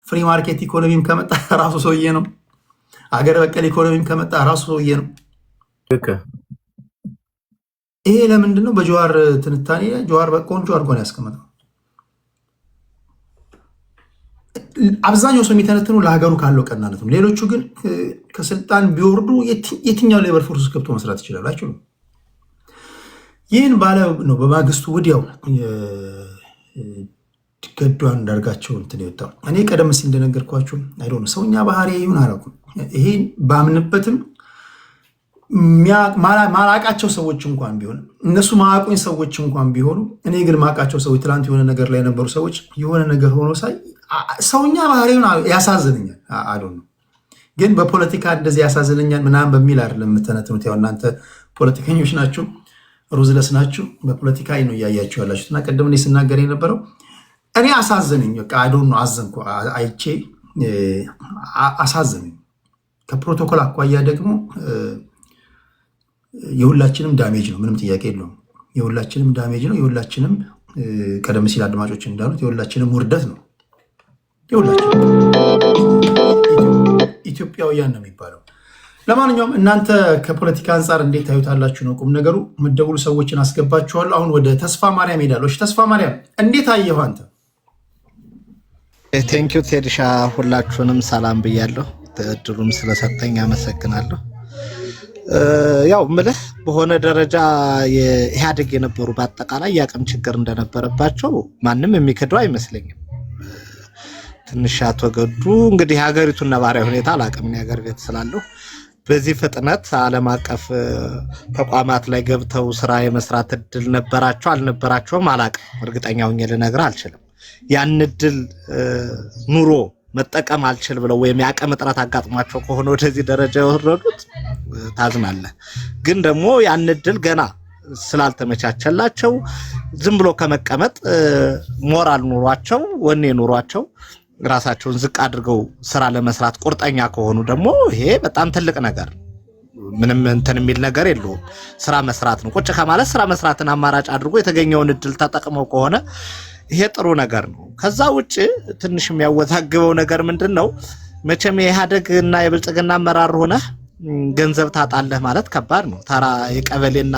ፍሪ ማርኬት ኢኮኖሚም ከመጣ ራሱ ሰውዬ ነው። አገር በቀል ኢኮኖሚም ከመጣ ራሱ ሰውዬ ነው። ይሄ ለምንድነው በጀዋር ትንታኔ ጀዋር በቆንጆ አድርጎ ነው ያስቀመጠው። አብዛኛው ሰው የሚተነትነው ለሀገሩ ካለው ቀናነት ነው። ሌሎቹ ግን ከስልጣን ቢወርዱ የትኛው ሌበር ፎርስ ገብቶ መስራት ይችላል? አይችሉም። ይህን ባለ ነው በማግስቱ ወዲያው ገዱ አንዳርጋቸው እንትን ይወጣው። እኔ ቀደም ሲል እንደነገርኳችሁ አይዶን ሰውኛ ባህሪ ይሁን አላውቅም። ይሄን ባምንበትም ማላቃቸው ሰዎች እንኳን ቢሆን እነሱ ማያውቁኝ ሰዎች እንኳን ቢሆኑ እኔ ግን ማቃቸው ሰዎች ትላንት የሆነ ነገር ላይ የነበሩ ሰዎች የሆነ ነገር ሆኖ ሳይ ሰውኛ ባህሪውን ያሳዝነኛል። አይዶን ግን በፖለቲካ እንደዚህ ያሳዝነኛል ምናምን በሚል አይደለም የምትተነትኑት። ያው እናንተ ፖለቲከኞች ናችሁ፣ ሩዝለስ ናችሁ፣ በፖለቲካ ነው እያያችሁ ያላችሁት። እና ቀደም እኔ ስናገር የነበረው እኔ አሳዘነኝ። በቃ አይዶን ነው አዘንኩ፣ አይቼ አሳዘነኝ። ከፕሮቶኮል አኳያ ደግሞ የሁላችንም ዳሜጅ ነው፣ ምንም ጥያቄ የለውም። የሁላችንም ዳሜጅ ነው። የሁላችንም ቀደም ሲል አድማጮች እንዳሉት የሁላችንም ውርደት ነው። የሁላችንም ኢትዮጵያውያን ነው የሚባለው። ለማንኛውም እናንተ ከፖለቲካ አንጻር እንዴት ታዩታላችሁ ነው ቁም ነገሩ። የምትደውሉ ሰዎችን አስገባችኋለሁ። አሁን ወደ ተስፋ ማርያም ሄዳለሁ። ተስፋ ማርያም እንዴት አየሁ አንተ? ቴንኪዩ ቴድሻ፣ ሁላችሁንም ሰላም ብያለሁ። እድሉም ስለሰጠኝ አመሰግናለሁ። ያው ምልህ በሆነ ደረጃ የኢህአዴግ የነበሩ በአጠቃላይ የአቅም ችግር እንደነበረባቸው ማንም የሚክደው አይመስለኝም። ትንሽ አቶ ገዱ እንግዲህ ሀገሪቱን ነባራዊ ሁኔታ አላውቅም፣ የሀገር ቤት ስላለሁ በዚህ ፍጥነት ዓለም አቀፍ ተቋማት ላይ ገብተው ስራ የመስራት እድል ነበራቸው አልነበራቸውም አላውቅም። እርግጠኛ ሆኜ ልነግርህ አልችልም። ያን እድል ኑሮ መጠቀም አልችል ብለው ወይም የአቅም እጥረት አጋጥሟቸው ከሆነ ወደዚህ ደረጃ የወረዱት ታዝናለህ። ግን ደግሞ ያን እድል ገና ስላልተመቻቸላቸው ዝም ብሎ ከመቀመጥ ሞራል ኑሯቸው ወኔ ኑሯቸው ራሳቸውን ዝቅ አድርገው ስራ ለመስራት ቁርጠኛ ከሆኑ ደግሞ ይሄ በጣም ትልቅ ነገር፣ ምንም እንትን የሚል ነገር የለውም። ስራ መስራት ነው። ቁጭ ከማለት ስራ መስራትን አማራጭ አድርጎ የተገኘውን እድል ተጠቅመው ከሆነ ይሄ ጥሩ ነገር ነው። ከዛ ውጪ ትንሽ የሚያወዛግበው ነገር ምንድነው? መቼም የኢህአዴግ እና የብልጽግና አመራር ሆነ ገንዘብ ታጣለህ ማለት ከባድ ነው። ተራ የቀበሌና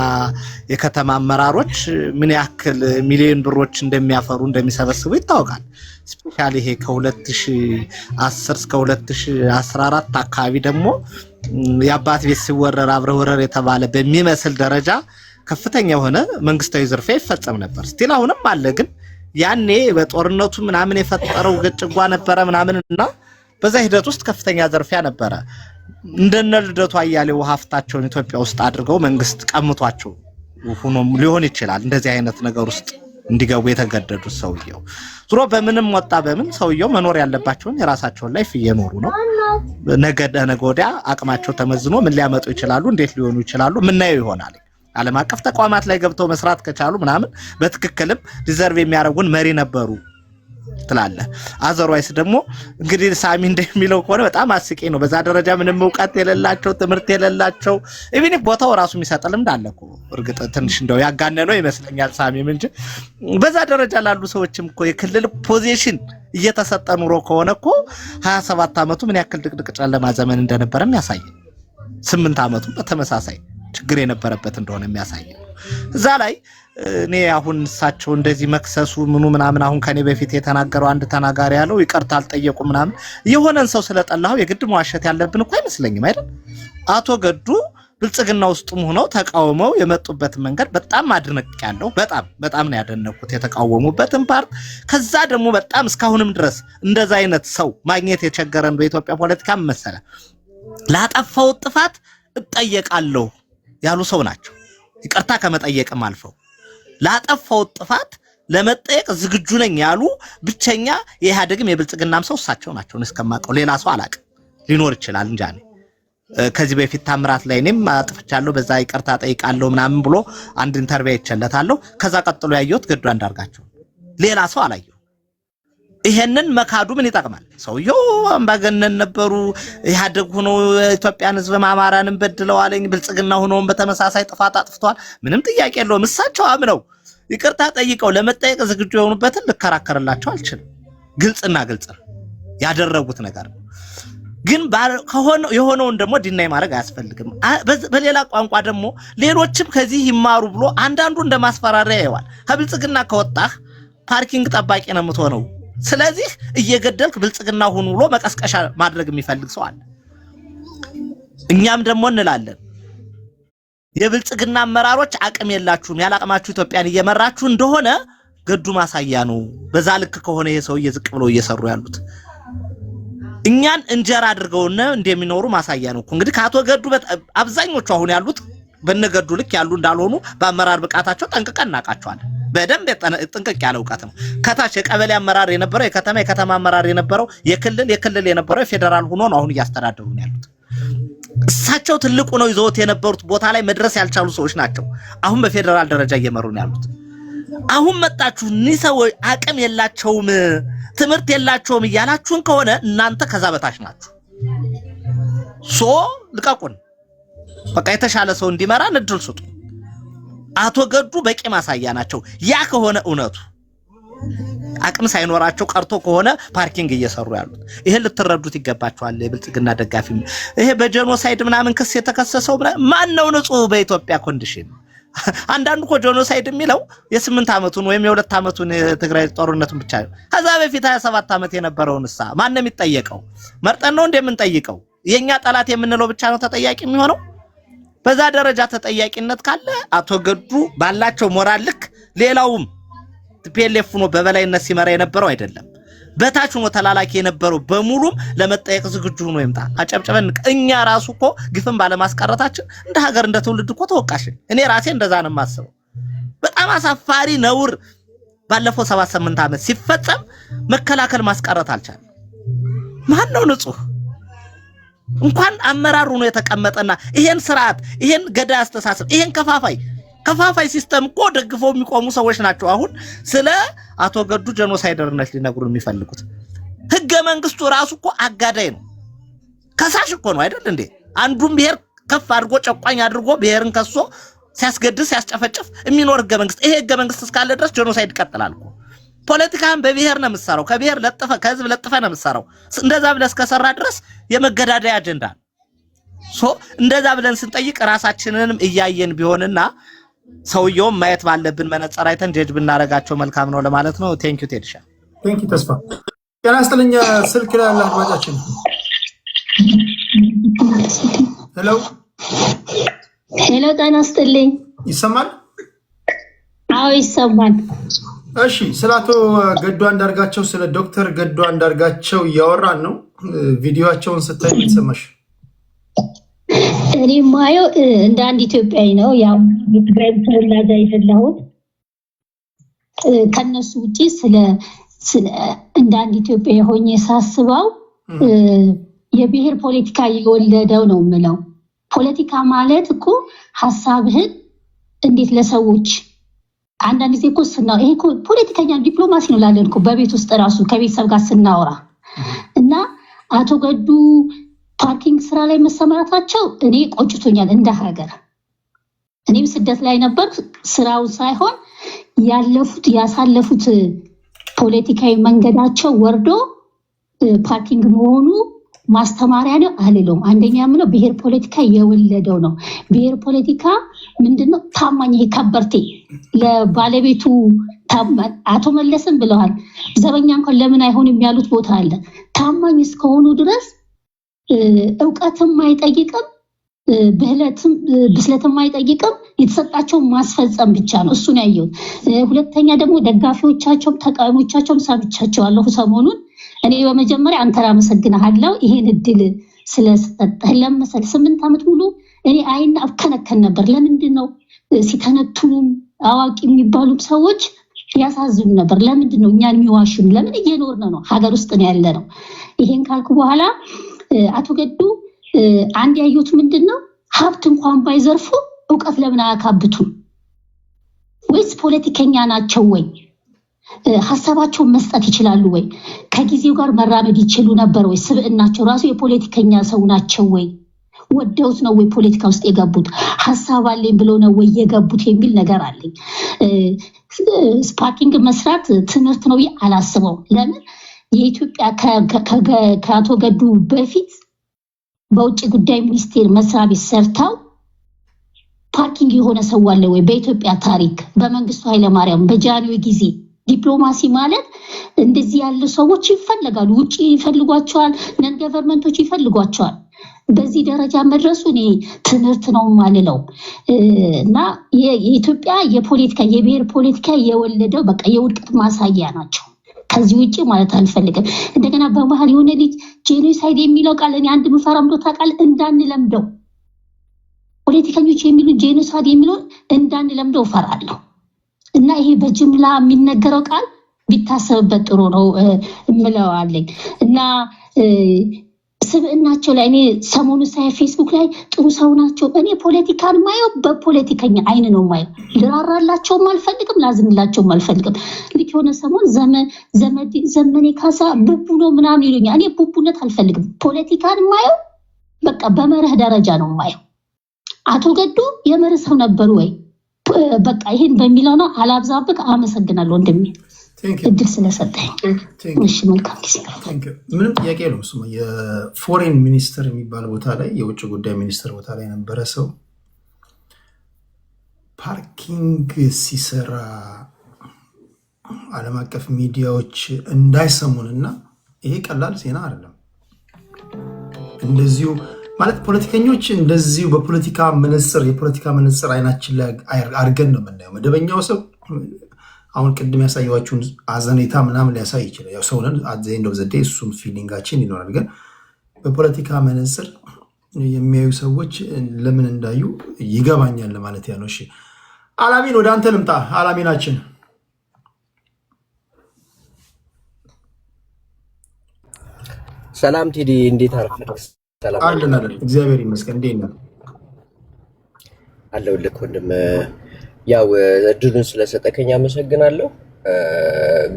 የከተማ አመራሮች ምን ያክል ሚሊዮን ብሮች እንደሚያፈሩ እንደሚሰበስቡ ይታወቃል። ስፔሻሊ ይሄ ከ2010 እስከ 2014 አካባቢ ደግሞ የአባት ቤት ሲወረር አብረ ወረር የተባለ በሚመስል ደረጃ ከፍተኛ የሆነ መንግስታዊ ዝርፊያ ይፈጸም ነበር። ስቲል አሁንም አለ። ግን ያኔ በጦርነቱ ምናምን የፈጠረው ግጭጓ ነበረ ምናምንና በዛ ሂደት ውስጥ ከፍተኛ ዝርፊያ ነበረ። እንደነ ልደቱ አያሌው ሀብታቸውን ኢትዮጵያ ውስጥ አድርገው መንግስት ቀምቷቸው ሆኖም ሊሆን ይችላል እንደዚህ አይነት ነገር ውስጥ እንዲገቡ የተገደዱት። ሰውየው ዙሮ በምንም ወጣ በምን ሰውየው መኖር ያለባቸውን የራሳቸውን ላይፍ እየኖሩ ነው። ነገ ወዲያ አቅማቸው ተመዝኖ ምን ሊያመጡ ይችላሉ፣ እንዴት ሊሆኑ ይችላሉ ምናየው ይሆናል። ዓለም አቀፍ ተቋማት ላይ ገብተው መስራት ከቻሉ ምናምን በትክክልም ዲዘርቭ የሚያደርጉን መሪ ነበሩ ትላለህ። አዘርዋይስ ደግሞ እንግዲህ ሳሚ እንደሚለው ከሆነ በጣም አስቂ ነው። በዛ ደረጃ ምንም ዕውቀት የሌላቸው ትምህርት የሌላቸው ኢቭን ቦታው ራሱ የሚሰጥልም እንዳለኩ እርግጥ ትንሽ እንደው ያጋነነው ይመስለኛል ሳሚም እንጂ በዛ ደረጃ ላሉ ሰዎችም እኮ የክልል ፖዚሽን እየተሰጠ ኑሮ ከሆነ እኮ 27 ዓመቱ ምን ያክል ድቅድቅ ጨለማ ዘመን እንደነበረም ያሳይ፣ 8 ዓመቱ በተመሳሳይ ችግር የነበረበት እንደሆነ የሚያሳይ ነው። እዛ ላይ እኔ አሁን እሳቸው እንደዚህ መክሰሱ ምኑ ምናምን አሁን ከኔ በፊት የተናገረው አንድ ተናጋሪ ያለው ይቅርታ አልጠየቁ ምናምን የሆነን ሰው ስለጠላው የግድ መዋሸት ያለብን እኮ አይመስለኝም አይደል? አቶ ገዱ ብልጽግና ውስጥም ሆነው ተቃውመው የመጡበት መንገድ በጣም አድንቄያለሁ። በጣም ነው ያደነኩት የተቃወሙበትን ፓርት። ከዛ ደግሞ በጣም እስካሁንም ድረስ እንደዛ አይነት ሰው ማግኘት የቸገረን በኢትዮጵያ ፖለቲካ መሰለ ላጠፋው ጥፋት እጠየቃለሁ ያሉ ሰው ናቸው። ይቅርታ ከመጠየቅም አልፈው ላጠፋው ጥፋት ለመጠየቅ ዝግጁ ነኝ ያሉ ብቸኛ የኢህአዴግም የብልጽግናም ሰው እሳቸው ናቸው። እስከማውቀው ሌላ ሰው አላውቅም። ሊኖር ይችላል እንጃ። ከዚህ በፊት ታምራት ላይ እኔም አጥፍቻለሁ በዛ ይቅርታ ጠይቃለሁ ምናምን ብሎ አንድ ኢንተርቪው አይቻለታለሁ። ከዛ ቀጥሎ ያየሁት ገዱ አንዳርጋቸው፣ ሌላ ሰው አላየሁ። ይሄንን መካዱ ምን ይጠቅማል? ሰውየው አምባገነን ነበሩ። ኢህአዴግ ሆኖ ኢትዮጵያን ህዝብ ማማራንን በድለዋለኝ፣ ብልጽግና ሆኖም በተመሳሳይ ጥፋት አጥፍቷል። ምንም ጥያቄ የለውም። እሳቸው አምነው ይቅርታ ጠይቀው ለመጠየቅ ዝግጁ የሆኑበትን ልከራከርላቸው አልችልም። ግልጽና ግልጽ ነው። ያደረጉት ነገር ነው። ግን የሆነውን ደግሞ ዲናይ ማድረግ አያስፈልግም። በሌላ ቋንቋ ደግሞ ሌሎችም ከዚህ ይማሩ ብሎ አንዳንዱ እንደማስፈራሪያ ያየዋል። ከብልጽግና ከወጣህ ፓርኪንግ ጠባቂ ነው የምትሆነው፣ ስለዚህ እየገደልክ ብልጽግና ሁኑ ብሎ መቀስቀሻ ማድረግ የሚፈልግ ሰው አለ። እኛም ደግሞ እንላለን የብልጽግና አመራሮች አቅም የላችሁም፣ ያላቅማችሁ ኢትዮጵያን እየመራችሁ እንደሆነ ገዱ ማሳያ ነው። በዛ ልክ ከሆነ ይሄ ሰው እየዝቅ ብሎ እየሰሩ ያሉት እኛን እንጀራ አድርገውና እንደሚኖሩ ማሳያ ነው። እንግዲህ ካቶ ገዱ አብዛኞቹ አሁን ያሉት በነገዱ ልክ ያሉ እንዳልሆኑ በአመራር ብቃታቸው ጠንቅቀን እናቃቸዋለን። በደንብ ጥንቅቅ ያለ ዕውቀት ነው። ከታች የቀበሌ አመራር የነበረው የከተማ አመራር የነበረው የክልል የነበረው የፌደራል ሆኖ ነው አሁን እያስተዳደሩ ነው ያሉት። እሳቸው ትልቁ ነው ይዘውት የነበሩት ቦታ ላይ መድረስ ያልቻሉ ሰዎች ናቸው አሁን በፌደራል ደረጃ እየመሩ ነው ያሉት። አሁን መጣችሁ እነዚህ ሰዎች አቅም የላቸውም ትምህርት የላቸውም እያላችሁን ከሆነ እናንተ ከዛ በታች ናችሁ። ልቀቁን፣ በቃ የተሻለ ሰው እንዲመራን እድል ስጡ። አቶ ገዱ በቂ ማሳያ ናቸው። ያ ከሆነ እውነቱ አቅም ሳይኖራቸው ቀርቶ ከሆነ ፓርኪንግ እየሰሩ ያሉት ይሄን ልትረዱት ይገባቸዋል። የብልጽግና ደጋፊ ይሄ በጄኖሳይድ ምናምን ክስ የተከሰሰው ማን ነው ንጹህ በኢትዮጵያ ኮንዲሽን? አንዳንዱ እኮ ጄኖሳይድ የሚለው የ8 ዓመቱን ወይም የ2 ዓመቱን የትግራይ ጦርነቱን ብቻ ነው። ከዛ በፊት 27 ዓመት የነበረውንሳ ማን ነው የሚጠየቀው? መርጠን ነው እንደምንጠይቀው? የኛ ጠላት የምንለው ብቻ ነው ተጠያቂ የሚሆነው? በዛ ደረጃ ተጠያቂነት ካለ አቶ ገዱ ባላቸው ሞራል ልክ ሌላውም ቲፒኤልኤፍ ነው በበላይነት ሲመራ የነበረው አይደለም። በታች ነው ተላላኪ የነበረው በሙሉም ለመጠየቅ ዝግጁ ሆኖ ይምጣ። አጨብጨበን እኛ ራሱ እኮ ግፍን ባለማስቀረታችን እንደ ሀገር እንደ ትውልድ እኮ ተወቃሽ። እኔ ራሴ እንደዛ ነው የማስበው። በጣም አሳፋሪ ነውር ባለፈው 78 ዓመት ሲፈጸም መከላከል ማስቀረት አልቻለም። ማን ነው ንጹህ? እንኳን አመራሩ ነው የተቀመጠና ይሄን ስርዓት ይሄን ገዳይ አስተሳሰብ ይሄን ከፋፋይ ሲስተም እኮ ደግፈው የሚቆሙ ሰዎች ናቸው አሁን ስለ አቶ ገዱ ጄኖሳይደርነት ሊነግሩን የሚፈልጉት። ህገ መንግስቱ ራሱ እኮ አጋዳይ ነው፣ ከሳሽ እኮ ነው አይደል እንዴ? አንዱም ብሔር ከፍ አድርጎ ጨቋኝ አድርጎ ብሔርን ከሶ ሲያስገድስ ሲያስጨፈጭፍ የሚኖር ህገ መንግስት። ይሄ ህገ መንግስት እስካለ ድረስ ጄኖሳይድ ይቀጥላል እኮ። ፖለቲካን በብሔር ነው የምትሰራው፣ ከብሔር ለጥፈ ከህዝብ ለጥፈ ነው የምትሰራው። እንደዛ ብለህ እስከሰራ ድረስ የመገዳደያ አጀንዳ ነው። እንደዛ ብለን ስንጠይቅ ራሳችንንም እያየን ቢሆንና ሰውየውም ማየት ባለብን መነጽር አይተን ጀጅ ብናረጋቸው መልካም ነው ለማለት ነው። ቴንክ ዩ ቴድሻ። ቴንክ ዩ ተስፋ። ጤና ይስጥልኝ። ስልክ ላይ ያለ አድማጫችን ሄሎ ሄሎ፣ ጤና ይስጥልኝ። ይሰማል? አዎ ይሰማል። እሺ፣ ስለ አቶ ገዱ አንዳርጋቸው ስለ ዶክተር ገዱ አንዳርጋቸው እያወራን ነው። ቪዲዮአቸውን ስታይ ተሰማሽ? እኔ ማየው እንደ አንድ ኢትዮጵያዊ ነው። ያው የትግራይ ተወላጅ አይደለሁም። ከነሱ ውጪ ስለ እንደ አንድ ኢትዮጵያዊ ሆኜ ሳስበው የብሔር ፖለቲካ የወለደው ነው የምለው። ፖለቲካ ማለት እኮ ሐሳብህን እንዴት ለሰዎች አንዳንድ ጊዜ እኮ ይሄ እኮ ፖለቲከኛ ዲፕሎማሲ ነው ላለን እኮ በቤት ውስጥ ራሱ ከቤተሰብ ጋር ስናወራ እና አቶ ገዱ ፓርኪንግ ስራ ላይ መሰማራታቸው እኔ ቆጭቶኛል እንደ ሀገር። እኔም ስደት ላይ ነበር። ስራውን ሳይሆን ያሳለፉት ፖለቲካዊ መንገዳቸው ወርዶ ፓርኪንግ መሆኑ ማስተማሪያ ነው አልለውም። አንደኛ የምለው ብሔር ፖለቲካ የወለደው ነው። ብሔር ፖለቲካ ምንድነው? ታማኝ ይሄ ከበርቴ ለባለቤቱ ታማኝ አቶ መለስም ብለዋል። ዘበኛ እንኳን ለምን አይሆንም ያሉት ቦታ አለ። ታማኝ እስከሆኑ ድረስ እውቀትም አይጠይቅም፣ ብስለትም አይጠይቅም። የተሰጣቸው ማስፈጸም ብቻ ነው። እሱን ያየሁት። ሁለተኛ ደግሞ ደጋፊዎቻቸውም ተቃዋሚዎቻቸውም ሰምቻቸዋለሁ ሰሞኑን። እኔ በመጀመሪያ አንተን አመሰግናለሁ ይሄን እድል ስለሰጠህ። ለምሳሌ 8 ዓመት ሙሉ እኔ አይና አከነከን ነበር። ለምንድን ነው ሲተነቱም አዋቂ የሚባሉም ሰዎች ያሳዝኑ ነበር። ለምንድን ነው እኛን የሚዋሹን? ለምን እየኖርን ነው፣ ሀገር ውስጥ ነው ያለ ነው። ይሄን ካልኩ በኋላ አቶ ገዱ አንድ ያዩት ምንድነው? ሀብት እንኳን ባይዘርፉ ዕውቀት ለምን አያካብቱም? ወይስ ፖለቲከኛ ናቸው ወይ? ሐሳባቸውን መስጠት ይችላሉ ወይ? ከጊዜው ጋር መራመድ ይችላሉ ነበር ወይ? ስብዕናቸው ራሱ የፖለቲከኛ ሰው ናቸው ወይ? ወደውት ነው ወይ ፖለቲካ ውስጥ የገቡት? ሐሳብ አለኝ ብሎ ነው ወይ የገቡት የሚል ነገር አለኝ። ፓርኪንግ መስራት ትምህርት ነው አላስበው። ለምን? 8 ዓመት ሙሉ እኔ አይና አከነከን ነበር። ለምንድን ነው ሲተነቱም አዋቂ የሚባሉም ሰዎች ያሳዝኑ ነበር። ለምን እየኖርን ነው፣ ሀገር ውስጥ ነው ያለ ነው። ይሄን ካልኩ በኋላ አቶ ገዱ አንድ ያዩት ምንድነው? ሀብት እንኳን ባይዘርፉ ዕውቀት ለምን አያካብቱም? ወይስ ፖለቲከኛ ናቸው ወይ? ሐሳባቸውን መስጠት ይችላሉ ወይ? ከጊዜው ጋር መራመድ ይችላሉ ነበር ወይ? ስብዕናቸው ራሱ የፖለቲከኛ ሰው ናቸው ወይ? ወደውት ነው ወይ ፖለቲካ ውስጥ የገቡት? ሐሳብ አለኝ ብሎ ነው ወይ የገቡት የሚል ነገር አለኝ። ፓርኪንግ መስራት ትምህርት ነው አላስበው። ለምን የኢትዮጵያ ከአቶ ገዱ በፊት በውጭ ጉዳይ ሚኒስቴር መስሪያ ቤት ሰርተው ፓርኪንግ የሆነ ሰው አለ ወይ? በኢትዮጵያ ታሪክ በመንግስቱ ኃይለማርያም በጃንሆይ ጊዜ ዲፕሎማሲ ማለት እንደዚህ ያሉ ሰዎች ይፈልጋሉ። ውጪ ይፈልጓቸዋል፣ ነን ገቨርንመንቶች ይፈልጓቸዋል። በዚህ ደረጃ መድረሱ እኔ ትምህርት ነው ማለለው እና የኢትዮጵያ የፖለቲካ የብሔር ፖለቲካ የወለደው በቃ የውድቀት ማሳያ ናቸው። ከዚህ ውጪ ማለት አልፈልግም። እንደገና በመሀል የሆነ ልጅ ጄኖሳይድ የሚለው ቃል እኔ አንድ ምፈራምዶ ታውቃል እንዳንለምደው ፖለቲከኞች የሚሉ ጄኖሳይድ የሚለው እንዳንለምደው እፈራለሁ እና ይሄ በጅምላ የሚነገረው ቃል ቢታሰብበት ጥሩ ነው እምለዋለኝ እና ስብዕናቸው ላይ እኔ ሰሞኑ ሳይ ፌስቡክ ላይ ጥሩ ሰው ናቸው። እኔ ፖለቲካን ማየው በፖለቲከኛ አይን ነው ማየው። ልራራላቸውም አልፈልግም፣ ላዝንላቸውም አልፈልግም። ልክ የሆነ ሰሞን ዘመኔ ካሳ ቡቡ ነው ምናምን ይሉኛል። እኔ ቡቡነት አልፈልግም። ፖለቲካን ማየው በቃ በመርህ ደረጃ ነው ማየው። አቶ ገዱ የመርህ ሰው ነበሩ ወይ? በቃ ይሄን በሚለው ነው። አላብዛብቅ። አመሰግናለሁ ወንድሜ እድል ስለሰጠኝ። እሺ መልካም ጊዜ። ምንም ጥያቄ ነው። እሱ የፎሬን ሚኒስትር የሚባል ቦታ ላይ የውጭ ጉዳይ ሚኒስትር ቦታ ላይ የነበረ ሰው ፓርኪንግ ሲሰራ ዓለም አቀፍ ሚዲያዎች እንዳይሰሙንና ይሄ ቀላል ዜና አይደለም። እንደዚሁ ማለት ፖለቲከኞች እንደዚሁ በፖለቲካ መነጽር አይናችን ላይ አድርገን ነው የምናየው። መደበኛው ሰው አሁን ቅድም ያሳየዋችሁን አዘኔታ ምናምን ሊያሳይ ይችላል። ያው ሰውነን አዘንደው ዘዴ እሱም ፊሊንጋችን ይኖራል። ግን በፖለቲካ መነጽር የሚያዩ ሰዎች ለምን እንዳዩ ይገባኛል ለማለት ያለው። እሺ አላሚን ወደ አንተ ልምጣ። አላሚናችን ሰላም ቴዲ፣ እንዴት አረፈድክ? ሰላም አለን። እግዚአብሔር ይመስገን። እንዴት ነህ? አለሁልህ ወንድም። ያው እድሉን ስለሰጠከኝ አመሰግናለሁ።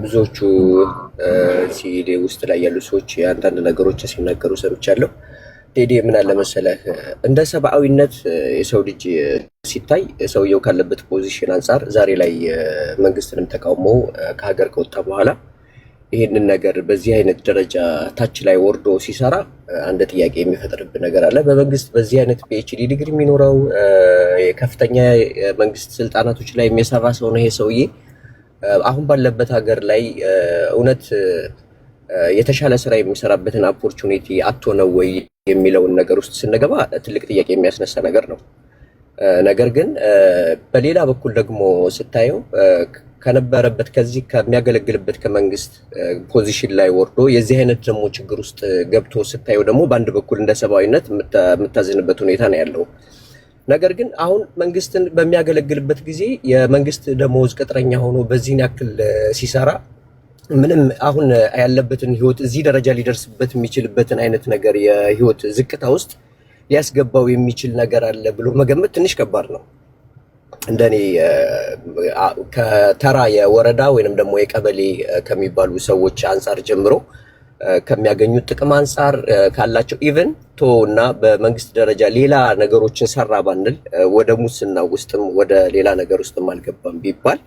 ብዙዎቹ ሲዲ ውስጥ ላይ ያሉ ሰዎች አንዳንድ ነገሮች ሲናገሩ ሰምቻለሁ። ቴዲ ምን አለ መሰለህ፣ እንደ ሰብአዊነት የሰው ልጅ ሲታይ ሰውየው ካለበት ፖዚሽን አንጻር ዛሬ ላይ መንግስትንም ተቃውሞ ከሀገር ከወጣ በኋላ ይህንን ነገር በዚህ አይነት ደረጃ ታች ላይ ወርዶ ሲሰራ አንድ ጥያቄ የሚፈጥርብን ነገር አለ። በመንግስት በዚህ አይነት ፒኤችዲ ዲግሪ የሚኖረው የከፍተኛ መንግስት ስልጣናቶች ላይ የሚሰራ ሰው ነው ይሄ ሰውዬ። አሁን ባለበት ሀገር ላይ እውነት የተሻለ ስራ የሚሰራበትን ኦፖርቹኒቲ አጥቶ ነው ወይ የሚለውን ነገር ውስጥ ስንገባ ትልቅ ጥያቄ የሚያስነሳ ነገር ነው። ነገር ግን በሌላ በኩል ደግሞ ስታየው ከነበረበት ከዚህ ከሚያገለግልበት ከመንግስት ፖዚሽን ላይ ወርዶ የዚህ አይነት ደግሞ ችግር ውስጥ ገብቶ ስታየው ደግሞ በአንድ በኩል እንደ ሰብአዊነት የምታዝንበት ሁኔታ ነው ያለው። ነገር ግን አሁን መንግስትን በሚያገለግልበት ጊዜ የመንግስት ደሞዝ ቅጥረኛ ሆኖ በዚህን ያክል ሲሰራ ምንም አሁን ያለበትን ህይወት እዚህ ደረጃ ሊደርስበት የሚችልበትን አይነት ነገር የህይወት ዝቅታ ውስጥ ሊያስገባው የሚችል ነገር አለ ብሎ መገመት ትንሽ ከባድ ነው። እንደኔ ከተራ የወረዳ ወይንም ደግሞ የቀበሌ ከሚባሉ ሰዎች አንጻር ጀምሮ ከሚያገኙት ጥቅም አንጻር ካላቸው ኢቨን እና በመንግስት ደረጃ ሌላ ነገሮችን ሰራ ባንል ወደ ሙስና ውስጥም ወደ ሌላ ነገር ውስጥም አልገባም ቢባል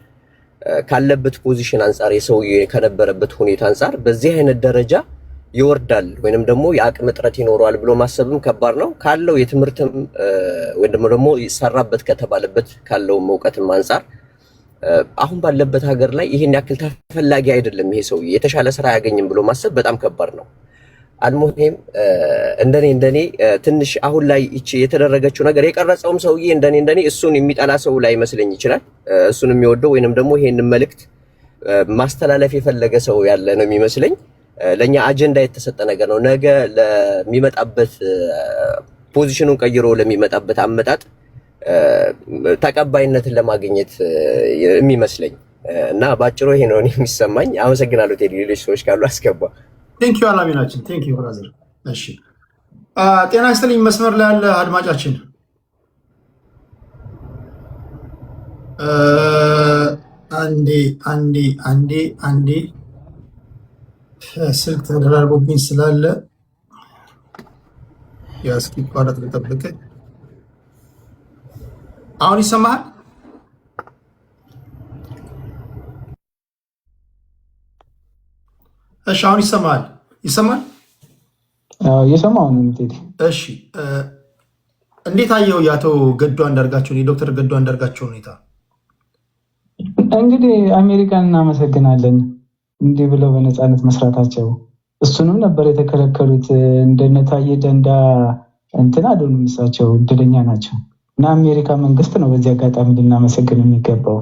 ካለበት ፖዚሽን አንጻር የሰው ከነበረበት ሁኔታ አንጻር በዚህ አይነት ደረጃ ይወርዳል ወይንም ደግሞ የአቅም እጥረት ይኖረዋል ብሎ ማሰብም ከባድ ነው። ካለው የትምህርትም ወይንም ደግሞ ይሰራበት ከተባለበት ካለው ዕውቀትም አንጻር አሁን ባለበት ሀገር ላይ ይሄን ያክል ተፈላጊ አይደለም ይሄ ሰው የተሻለ ስራ ያገኝም ብሎ ማሰብ በጣም ከባድ ነው። አልሞሄም እንደኔ ትንሽ አሁን ላይ እቺ የተደረገችው ነገር የቀረጸውም ሰውዬ እንደኔ እሱን የሚጠላ ሰው ላይ መስለኝ ይችላል። እሱን የሚወደው ወይንም ደግሞ ይሄንን መልእክት ማስተላለፍ የፈለገ ሰው ያለ ነው የሚመስለኝ። ለኛ አጀንዳ የተሰጠ ነገር ነው። ነገ ለሚመጣበት ፖዚሽኑን ቀይሮ ለሚመጣበት አመጣጥ ተቀባይነትን ለማግኘት የሚመስለኝ እና ባጭሩ ይሄ ነው የሚሰማኝ። አመሰግናለሁ ቴዲ። ሌሎች ሰዎች ካሉ አስገባ። ቴንክ ዩ አላሚናችን። ቴንክ ዩ ብራዘር። እሺ ጤና ይስጥልኝ። መስመር ላይ ያለ አድማጫችን አንዴ ስልክ ተደራርቦብኝ ስላለ እስኪቋረጥ ልጠብቅ። አሁን ይሰማሃል? እሺ አሁን ይሰማል? የሰማው ነው ቴዲ። እሺ እንዴት አየው የአቶ ገዱ አንዳርጋቸውን የዶክተር ገዱ አንዳርጋቸው ሁኔታ? እንግዲህ አሜሪካን እናመሰግናለን እንዲህ ብለው በነፃነት መስራታቸው። እሱንም ነበር የተከለከሉት እንደነ ታዬ ደንዳ እንትን አይደሉም። እሳቸው እድለኛ ናቸው እና አሜሪካ መንግስት ነው በዚህ አጋጣሚ ልናመሰግን የሚገባው።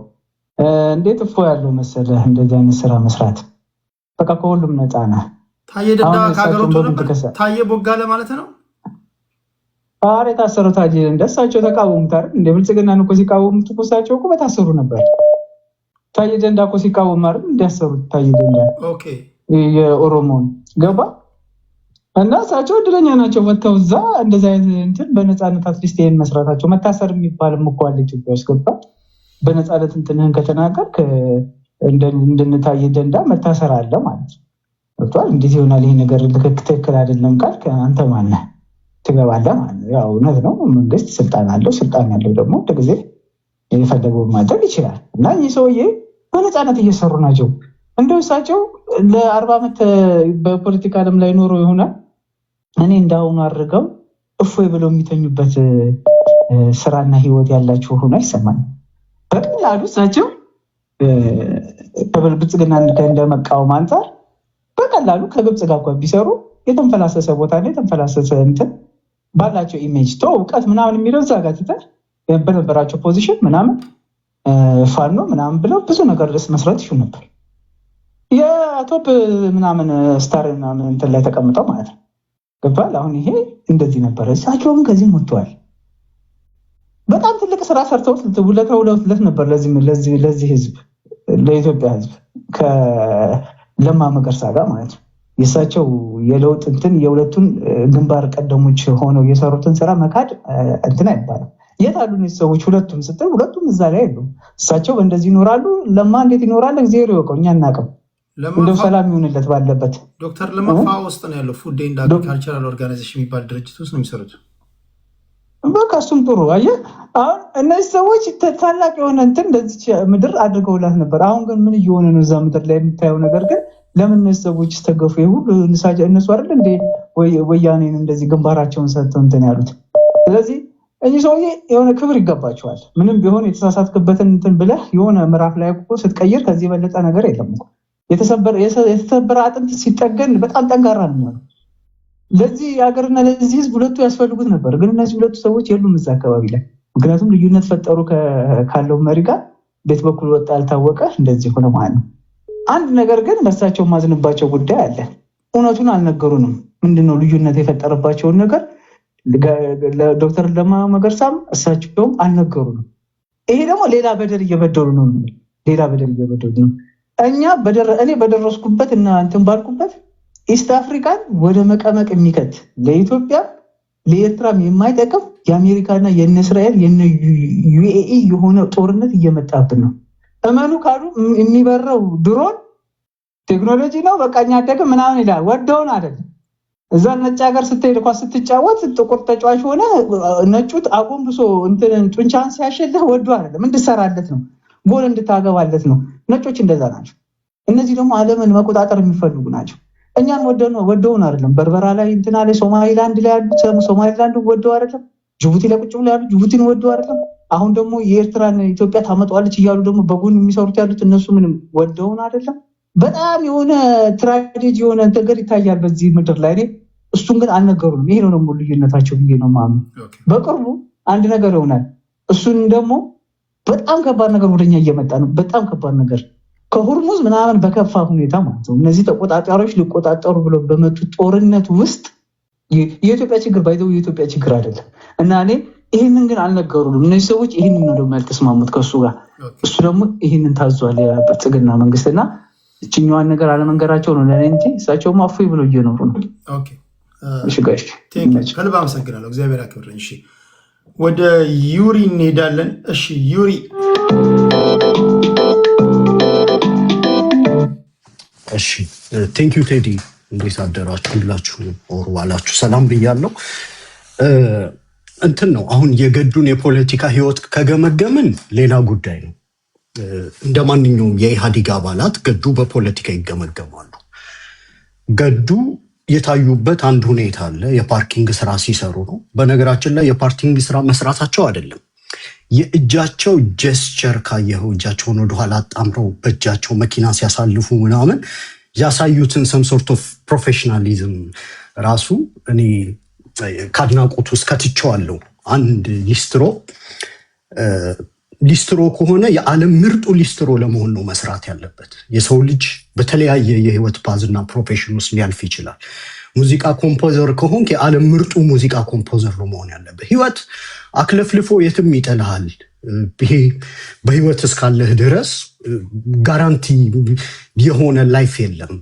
እንዴት እፎ ያለው መሰለህ እንደዚህ አይነት ስራ መስራት። በቃ ከሁሉም ነፃ ነህ። ታዬ ደንዳ ከሀገር ወጥቶ ነበር። ታዬ ቦጋለ ማለት ነው። ኧረ የታሰሩት ታዬ ደንዳ እሳቸው ተቃወሙት አይደል? እንደ ብልጽግናን እኮ ሲቃወሙት እኮ እሳቸው እኮ በታሰሩ ነበር። ታዬ ደንዳ እኮ ሲቃወም አይደል እንዲያሰሩት ታዬ ደንዳ ኦኬ የኦሮሞን ገባ እና እሳቸው እድለኛ ናቸው ወጥተው እዛ እንደዚህ አይነት እንትን በነፃነት አትሊስት ይሄን መስራታቸው። መታሰር የሚባልም እኮ አለ ኢትዮጵያ ውስጥ ገባ። በነፃነት እንትንህን ከተናገርክ እንደነታዬ ደንዳ መታሰር አለ ማለት ነው። ወጥቷል። እንዴት ይሆናል ይሄ ነገር ትክክል አይደለም ካልክ አንተ ማነህ ትገባለህ ማለት ነው። ያው እውነት ነው መንግስት ስልጣን አለው። ስልጣን ያለው ደግሞ ጊዜ የፈለገውን ማድረግ ይችላል እና እኚህ ሰውዬ በነፃነት እየሰሩ ናቸው። እንደው እሳቸው ለ40 ዓመት በፖለቲካ ዓለም ላይ ኖሮ ይሆናል እኔ እንዳሁኑ አድርገው እፎይ ብለው የሚተኙበት ስራና ህይወት ያላቸው ሆኖ አይሰማኝ። በቀላሉ እሳቸው ከብልጽግና እንደመቃወም አንጻር በቀላሉ ከግብፅ ጋር እንኳን ቢሰሩ የተንፈላሰሰ ቦታ ነው የተንፈላሰሰ እንትን ባላቸው ኢሜጅ እውቀት ምናምን የሚለው እዛ ጋር ትተህ በነበራቸው ፖዚሽን ምናምን ፋኖ ምናምን ብለው ብዙ ነገር ደስ መስራት ይችሉ ነበር። የቶፕ ምናምን ስታር ምናምን እንትን ላይ ተቀምጠው ማለት ነው ገባል። አሁን ይሄ እንደዚህ ነበረ። እሳቸውም ከዚህም ወጥተዋል። በጣም ትልቅ ስራ ሰርተው ውለውለት ነበር ለዚህ ህዝብ ለኢትዮጵያ ህዝብ ከለማ መገርሳ ጋር ማለት ነው። የእሳቸው የለውጥ እንትን የሁለቱን ግንባር ቀደሞች ሆነው የሰሩትን ስራ መካድ እንትን አይባልም። የት አሉ እነዚህ ሰዎች? ሁለቱም ስትል ሁለቱም እዛ ላይ ያሉ እሳቸው በእንደዚህ ይኖራሉ። ለማ እንዴት ይኖራል? እግዚአብሔር ይወቀው፣ እኛ እናቅም። እንደው ሰላም ይሁንለት ባለበት። ዶክተር ለማ ፋ ውስጥ ነው ያለው። ፉድ ኤንድ አግሪካልቸራል ኦርጋናይዜሽን የሚባል ድርጅት ውስጥ ነው የሚሰሩት። በቃ እሱም ጥሩ አየህ። አሁን እነዚህ ሰዎች ታላቅ የሆነ እንትን እንደዚህ ምድር አድርገውላት ነበር። አሁን ግን ምን እየሆነ ነው እዛ ምድር ላይ የምታየው ነገር? ግን ለምን እነዚህ ሰዎች ተገፉ? ሁሉ እነሱ አይደል እንደ ወያኔን እንደዚህ ግንባራቸውን ሰጥተው እንትን ያሉት። ስለዚህ እኚህ ሰውዬ የሆነ ክብር ይገባቸዋል። ምንም ቢሆን የተሳሳትክበትን እንትን ብለህ የሆነ ምዕራፍ ላይ እኮ ስትቀይር ከዚህ የበለጠ ነገር የለም እኮ። የተሰበረ አጥንት ሲጠገን በጣም ጠንካራ ነው የሚሆነው። ለዚህ ሀገርና ለዚህ ህዝብ ሁለቱ ያስፈልጉት ነበር። ግን እነዚህ ሁለቱ ሰዎች የሉም እዛ አካባቢ ላይ። ምክንያቱም ልዩነት ፈጠሩ ካለው መሪ ጋር ቤት በኩል ወጣ ያልታወቀ እንደዚህ ሆነ ማለት ነው። አንድ ነገር ግን በእሳቸው ማዝንባቸው ጉዳይ አለ። እውነቱን አልነገሩንም። ምንድነው ልዩነት የፈጠረባቸውን ነገር ዶክተር ለማ መገርሳም እሳቸውም አልነገሩንም። ይሄ ደግሞ ሌላ በደል እየበደሉ ነው። እኔ በደረስኩበት እና እንትን ባልኩበት ኢስት አፍሪካን ወደ መቀመቅ የሚከት ለኢትዮጵያ ለኤርትራም የማይጠቅም የአሜሪካና የነ እስራኤል የነ ዩኤኢ የሆነ ጦርነት እየመጣብን ነው። እመኑ ካሉ የሚበረው ድሮን ቴክኖሎጂ ነው። በቃ እኛ አደግን ምናምን ይላል። ወደውን አይደለም። እዛ ነጭ ሀገር ስትሄድ እንኳን ስትጫወት ጥቁር ተጫዋች ሆነ ነጩት አጎንብሶ እንትን ጡንቻን ሲያሸልህ ወዶ አይደለም፣ እንድሰራለት ነው፣ ጎል እንድታገባለት ነው። ነጮች እንደዛ ናቸው። እነዚህ ደግሞ ዓለምን መቆጣጠር የሚፈልጉ ናቸው። እኛን ወደውን አይደለም። በርበራ ላይ እንትና ላይ ሶማሊላንድ ላይ ያሉት ሶማሊላንድ ወደው አይደለም። ጅቡቲ ላይ ቁጭ ብለው ያሉት ጅቡቲን ወደው አይደለም። አሁን ደግሞ የኤርትራን ኢትዮጵያ ታመጣዋለች እያሉ ደግሞ በጎን የሚሰሩት ያሉት እነሱ ምንም ወደውን አይደለም። በጣም የሆነ ትራጀዲ የሆነ ነገር ይታያል በዚህ ምድር ላይ። እሱን ግን አልነገሩንም። ይሄ ነው ደግሞ ልዩነታቸው ብዬ ነው ማምኑ። በቅርቡ አንድ ነገር ይሆናል። እሱን ደግሞ በጣም ከባድ ነገር ወደኛ እየመጣ ነው። በጣም ከባድ ነገር ከሁርሙዝ ምናምን በከፋ ሁኔታ ማለት ነው። እነዚህ ተቆጣጣሪዎች ሊቆጣጠሩ ብለው በመጡት ጦርነት ውስጥ የኢትዮጵያ ችግር ባይዘው የኢትዮጵያ ችግር አይደለም እና እኔ ይህንን ግን አልነገሩንም። እነዚህ ሰዎች ይህንን ነው ደግሞ ያልተስማሙት ከእሱ ጋር። እሱ ደግሞ ይህንን ታዟል የብልጽግና መንግስትና እችኛዋን ነገር አለመንገራቸው ነው ለእኔ እንጂ እሳቸውም አፎይ ብለው እየኖሩ ነው። ከልብ አመሰግናለሁ። እግዚአብሔር ያክብረኝ። እሺ ወደ ዩሪ እንሄዳለን። እሺ ዩሪ እሺ ቴንክ ዩ ቴዲ፣ እንዴት አደራችሁ? ሁላችሁ ኦር ዋላችሁ ሰላም ብያለሁ። እንትን ነው አሁን የገዱን የፖለቲካ ህይወት ከገመገምን ሌላ ጉዳይ ነው። እንደ ማንኛውም የኢህአዴግ አባላት ገዱ በፖለቲካ ይገመገማሉ። ገዱ የታዩበት አንድ ሁኔታ አለ። የፓርኪንግ ስራ ሲሰሩ ነው። በነገራችን ላይ የፓርኪንግ ስራ መስራታቸው አይደለም የእጃቸው ጀስቸር ካየኸው እጃቸውን ወደኋላ አጣምረው በእጃቸው መኪና ሲያሳልፉ ምናምን ያሳዩትን ሰም ሶርት ኦፍ ፕሮፌሽናሊዝም ራሱ እኔ ከአድናቆት ውስጥ ከትቼዋለሁ። አንድ ሊስትሮ ከሆነ የዓለም ምርጡ ሊስትሮ ለመሆን ነው መስራት ያለበት። የሰው ልጅ በተለያየ የህይወት ፓዝና ፕሮፌሽን ውስጥ ሊያልፍ ይችላል። ሙዚቃ ኮምፖዘር ከሆንክ የዓለም ምርጡ ሙዚቃ ኮምፖዘር ነው መሆን ያለበት። ህይወት አክለፍልፎ የትም ይጥልሃል። ይሄ በህይወት እስካለህ ድረስ ጋራንቲ የሆነ ላይፍ የለም።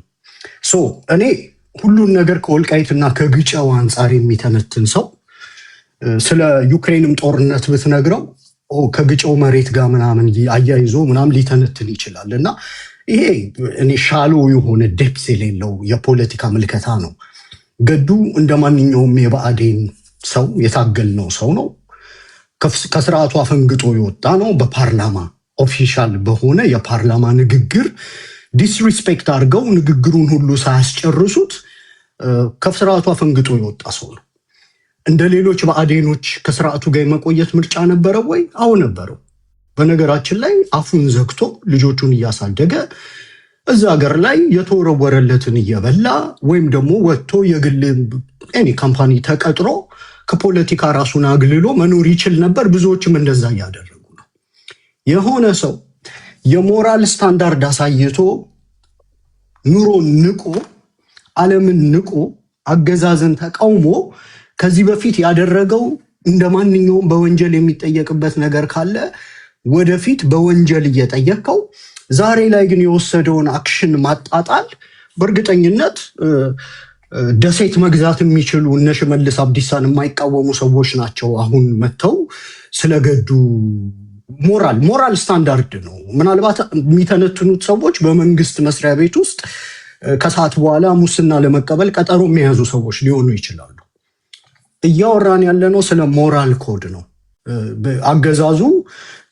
እኔ ሁሉን ነገር ከወልቃይትና ከግጫው አንጻር የሚተነትን ሰው ስለ ዩክሬንም ጦርነት ብትነግረው ከግጫው መሬት ጋር ምናምን አያይዞ ምናምን ሊተነትን ይችላል። እና ይሄ እኔ ሻሎ የሆነ ዴፕስ የሌለው የፖለቲካ ምልከታ ነው። ገዱ እንደ ማንኛውም የብአዴን ሰው የታገልነው ሰው ነው። ከስርዓቱ አፈንግጦ የወጣ ነው። በፓርላማ ኦፊሻል በሆነ የፓርላማ ንግግር ዲስሪስፔክት አድርገው ንግግሩን ሁሉ ሳያስጨርሱት ከስርዓቱ አፈንግጦ የወጣ ሰው ነው። እንደ ሌሎች ብአዴኖች ከስርዓቱ ጋር የመቆየት ምርጫ ነበረው ወይ? አዎ ነበረው። በነገራችን ላይ አፉን ዘግቶ ልጆቹን እያሳደገ እዛ ሀገር ላይ የተወረወረለትን እየበላ ወይም ደግሞ ወጥቶ የግል ካምፓኒ ተቀጥሮ ከፖለቲካ ራሱን አግልሎ መኖር ይችል ነበር። ብዙዎችም እንደዛ እያደረጉ ነው። የሆነ ሰው የሞራል ስታንዳርድ አሳይቶ ኑሮን ንቆ ዓለምን ንቆ አገዛዝን ተቃውሞ ከዚህ በፊት ያደረገው እንደ ማንኛውም በወንጀል የሚጠየቅበት ነገር ካለ ወደፊት በወንጀል እየጠየቀው ዛሬ ላይ ግን የወሰደውን አክሽን ማጣጣል በእርግጠኝነት ደሴት መግዛት የሚችሉ እነ ሽመልስ አብዲሳን የማይቃወሙ ሰዎች ናቸው አሁን መጥተው ስለገዱ ሞራል ስታንዳርድ ነው። ምናልባት የሚተነትኑት ሰዎች በመንግስት መስሪያ ቤት ውስጥ ከሰዓት በኋላ ሙስና ለመቀበል ቀጠሮ የሚያዙ ሰዎች ሊሆኑ ይችላሉ። እያወራን ያለነው ስለ ሞራል ኮድ ነው። አገዛዙ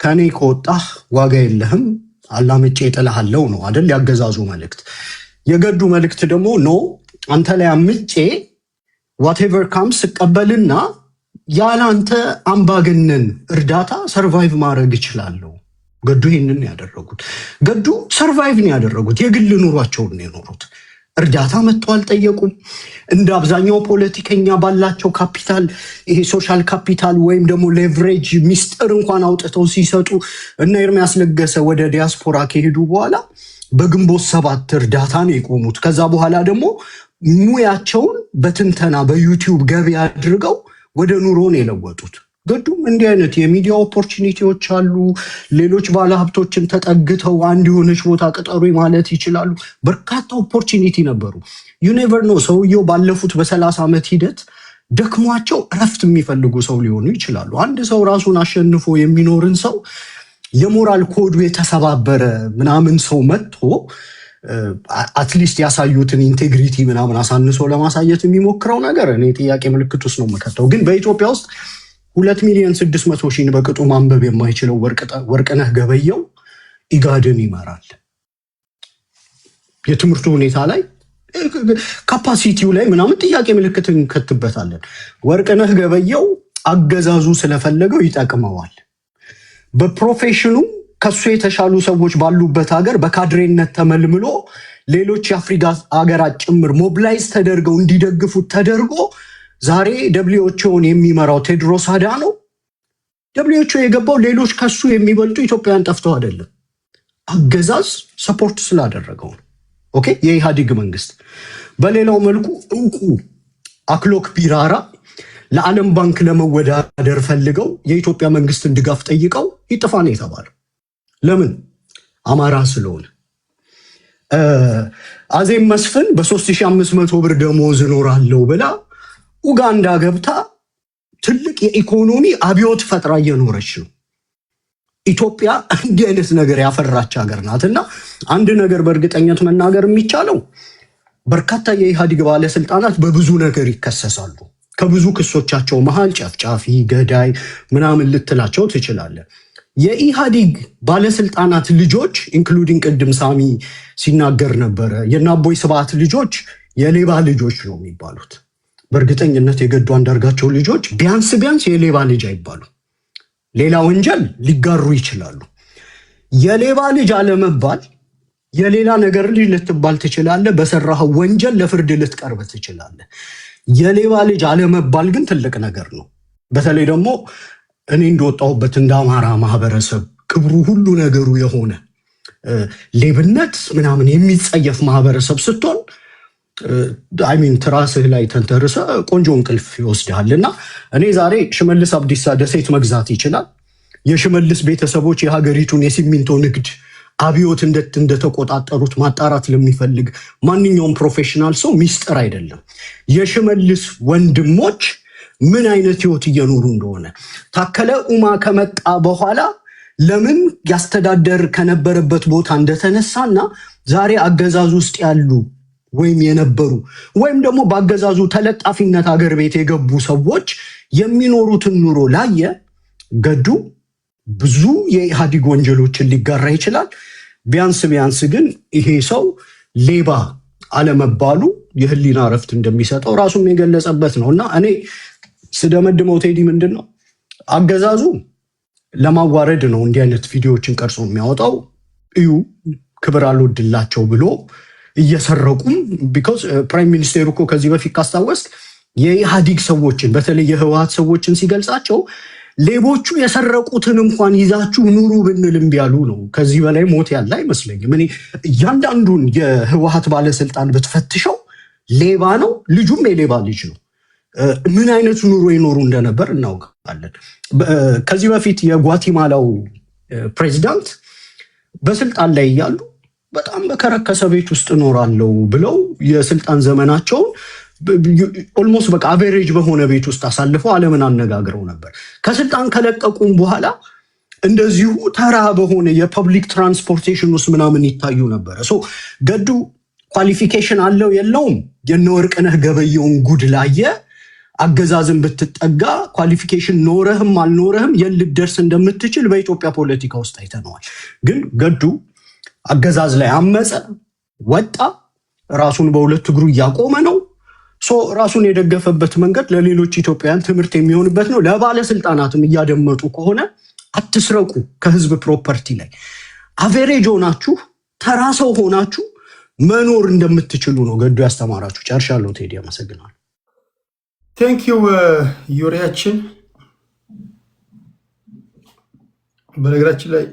ከኔ ከወጣህ ዋጋ የለህም አላምጬ እጥልሃለሁ ነው አይደል? ያገዛዙ መልእክት። የገዱ መልእክት ደግሞ ኖ አንተ ላይ አምጬ ዋቴቨር ካም ስቀበልና ያለ አንተ አምባገነን እርዳታ ሰርቫይቭ ማድረግ እችላለሁ። ገዱ ይህንን ያደረጉት ገዱ ሰርቫይቭ ነው ያደረጉት። የግል ኑሯቸውን ነው የኖሩት። እርዳታ መጥተው አልጠየቁም። እንደ አብዛኛው ፖለቲከኛ ባላቸው ካፒታል ይሄ ሶሻል ካፒታል ወይም ደግሞ ሌቨሬጅ ሚስጥር እንኳን አውጥተው ሲሰጡ እና ኤርሚያስ ለገሰ ወደ ዲያስፖራ ከሄዱ በኋላ በግንቦት 7 እርዳታ ነው የቆሙት። ከዛ በኋላ ደግሞ ሙያቸውን በትንተና በዩቲዩብ ገቢ አድርገው ወደ ኑሮ ነው የለወጡት። ገዱም እንዲህ አይነት የሚዲያ ኦፖርቹኒቲዎች አሉ። ሌሎች ባለሀብቶችን ተጠግተው አንድ የሆነች ቦታ ቅጠሩ ማለት ይችላሉ። በርካታ ኦፖርቹኒቲ ነበሩ። ዩኔቨር ነው። ሰውየው ባለፉት በ30 ዓመት ሂደት ደክሟቸው እረፍት የሚፈልጉ ሰው ሊሆኑ ይችላሉ። አንድ ሰው ራሱን አሸንፎ የሚኖርን ሰው የሞራል ኮዱ የተሰባበረ ምናምን ሰው መጥቶ አትሊስት ያሳዩትን ኢንቴግሪቲ ምናምን አሳንሶ ለማሳየት የሚሞክረው ነገር እኔ ጥያቄ ምልክት ውስጥ ነው የምከተው። ግን በኢትዮጵያ ውስጥ 2,600,000 በቅጡ ማንበብ የማይችለው ወርቅነህ ገበየሁ ኢጋድን ይመራል። የትምህርቱ ሁኔታ ላይ ካፓሲቲው ላይ ምናምን ጥያቄ ምልክት እንከትበታለን። ወርቅነህ ገበየሁ አገዛዙ ስለፈለገው ይጠቅመዋል። በፕሮፌሽኑ ከሱ የተሻሉ ሰዎች ባሉበት ሀገር በካድሬነት ተመልምሎ ሌሎች የአፍሪካ ሀገራት ጭምር ሞብላይዝ ተደርገው እንዲደግፉት ተደርጎ ዛሬ ደብሊውኤችኦን የሚመራው ቴድሮስ አድሃኖም ደብሊውኤችኦ የገባው ሌሎች ከሱ የሚበልጡ ኢትዮጵያውያን ጠፍተው አይደለም፣ አገዛዝ ሰፖርት ስላደረገው ነው። ኦኬ፣ የኢህአዴግ መንግስት። በሌላው መልኩ እንቁ አክሎክ ቢራራ ለዓለም ባንክ ለመወዳደር ፈልገው የኢትዮጵያ መንግስትን ድጋፍ ጠይቀው ይጥፋ ነው የተባለው። ለምን? አማራ ስለሆነ። አዜብ መስፍን በ3500 ብር ደሞዝ እኖራለሁ ብላ ኡጋንዳ ገብታ ትልቅ የኢኮኖሚ አብዮት ፈጥራ እየኖረች ነው። ኢትዮጵያ እንዲህ አይነት ነገር ያፈራች ሀገር ናትና አንድ ነገር በእርግጠኝነት መናገር የሚቻለው በርካታ የኢህአዴግ ባለስልጣናት በብዙ ነገር ይከሰሳሉ። ከብዙ ክሶቻቸው መሃል ጨፍጫፊ፣ ገዳይ ምናምን ልትላቸው ትችላለህ። የኢህአዴግ ባለስልጣናት ልጆች ኢንክሉዲንግ ቅድም ሳሚ ሲናገር ነበረ የናቦይ ስብዓት ልጆች የሌባ ልጆች ነው የሚባሉት። በእርግጠኝነት የገዱ አንዳርጋቸው ልጆች ቢያንስ የሌባ ልጅ አይባሉ። ሌላ ወንጀል ሊጋሩ ይችላሉ። የሌባ ልጅ አለመባል የሌላ ነገር ልጅ ልትባል ትችላለህ። በሰራኸው ወንጀል ለፍርድ ልትቀርብ ትችላለህ። የሌባ ልጅ አለመባል ግን ትልቅ ነገር ነው። በተለይ ደግሞ እኔ እንደወጣሁበት እንደ አማራ ማህበረሰብ ክብሩ ሁሉ ነገሩ የሆነ ሌብነት ምናምን የሚጸየፍ ማህበረሰብ ስትሆን አይሚን ትራስህ ላይ ተንተርሰ ቆንጆ እንቅልፍ ይወስድሃል። እና እኔ ዛሬ ሽመልስ አብዲሳ ደሴት መግዛት ይችላል። የሽመልስ ቤተሰቦች የሀገሪቱን የሲሚንቶ ንግድ አብዮት እንደተቆጣጠሩት ማጣራት ለሚፈልግ ማንኛውም ፕሮፌሽናል ሰው ሚስጥር አይደለም። የሽመልስ ወንድሞች ምን አይነት ህይወት እየኖሩ እንደሆነ ታከለ ኡማ ከመጣ በኋላ ለምን ያስተዳደር ከነበረበት ቦታ እንደተነሳና ዛሬ አገዛዙ ውስጥ ያሉ ወይም የነበሩ ወይም ደግሞ በአገዛዙ ተለጣፊነት አገር ቤት የገቡ ሰዎች የሚኖሩትን ኑሮ ላየ ገዱ ብዙ የኢህአዴግ ወንጀሎችን ሊጋራ ይችላል። ቢያንስ ግን ይሄ ሰው ሌባ አለመባሉ የህሊና እረፍት እንደሚሰጠው ራሱም የገለጸበት ነው። እና እኔ ስደመድመው ቴዲ ምንድን ነው አገዛዙ ለማዋረድ ነው እንዲህ አይነት ቪዲዮዎችን ቀርጾ የሚያወጣው። እዩ ክብር አልወድላቸው ብሎ እየሰረቁም ቢኮዝ ፕራይም ሚኒስቴሩ እኮ ከዚህ በፊት ካስታወስ የኢህአዴግ ሰዎችን በተለይ የህወሓት ሰዎችን ሲገልጻቸው ሌቦቹ የሰረቁትን እንኳን ይዛችሁ ኑሩ ብንል እምቢ ያሉ ነው። ከዚህ በላይ ሞት ያለ አይመስለኝም። እኔ እያንዳንዱን የህወሓት ባለስልጣን ብትፈትሸው ሌባ ነው፣ ልጁም የሌባ ልጅ ነው። ምን አይነት ኑሮ ይኖሩ እንደነበር እናውቃለን። ከዚህ በፊት የጓቲማላው ፕሬዚዳንት በስልጣን ላይ እያሉ በጣም በከረከሰ ቤት ውስጥ እኖራለሁ ብለው የስልጣን ዘመናቸውን ኦልሞስት በቃ አቬሬጅ በሆነ ቤት ውስጥ አሳልፈው ዓለምን አነጋግረው ነበር። ከስልጣን ከለቀቁም በኋላ እንደዚሁ ተራ በሆነ የፐብሊክ ትራንስፖርቴሽን ውስጥ ምናምን ይታዩ ነበረ። ገዱ ኳሊፊኬሽን አለው የለውም የነወርቅነህ ገበየውን ጉድ ላየ አገዛዝን ብትጠጋ ኳሊፊኬሽን ኖረህም አልኖረህም የልደርስ እንደምትችል በኢትዮጵያ ፖለቲካ ውስጥ አይተነዋል። ግን ገዱ አገዛዝ ላይ አመፀ፣ ወጣ፣ ራሱን በሁለት እግሩ እያቆመ ነው። ራሱን የደገፈበት መንገድ ለሌሎች ኢትዮጵያውያን ትምህርት የሚሆንበት ነው። ለባለስልጣናትም እያደመጡ ከሆነ አትስረቁ ከህዝብ ፕሮፐርቲ ላይ አቬሬጅ ሆናችሁ ተራ ሰው ሆናችሁ መኖር እንደምትችሉ ነው ገዱ ያስተማራችሁ። ጨርሻለሁ። ቴዲ አመሰግናለሁ። ቴንኪዩ ዩሪያችን። በነገራችን ላይ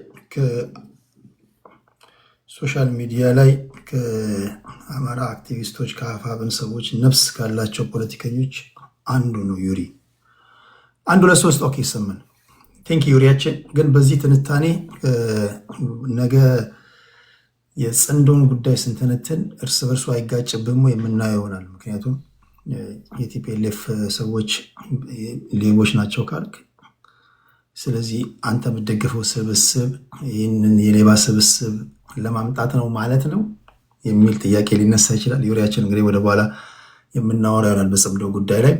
ከሶሻል ሚዲያ ላይ ከአማራ አክቲቪስቶች ከአፋብን ሰዎች ነፍስ ካላቸው ፖለቲከኞች አንዱ ነው ዩሪ። አንዱ ለሶስት ኦኬ ይሰማል። ቴንኪዩ ዩሪያችን። ግን በዚህ ትንታኔ ነገ የጽንዶን ጉዳይ ስንተነትን እርስ በርሱ አይጋጭብም የምናየው ይሆናል። ምክንያቱም የቲፒኤልኤፍ ሰዎች ሌቦች ናቸው ካልክ፣ ስለዚህ አንተ የምትደግፈው ስብስብ ይህንን የሌባ ስብስብ ለማምጣት ነው ማለት ነው የሚል ጥያቄ ሊነሳ ይችላል። ዩሪያችን እንግዲህ ወደ በኋላ የምናወራ ይሆናል በጽምዶ ጉዳይ ላይ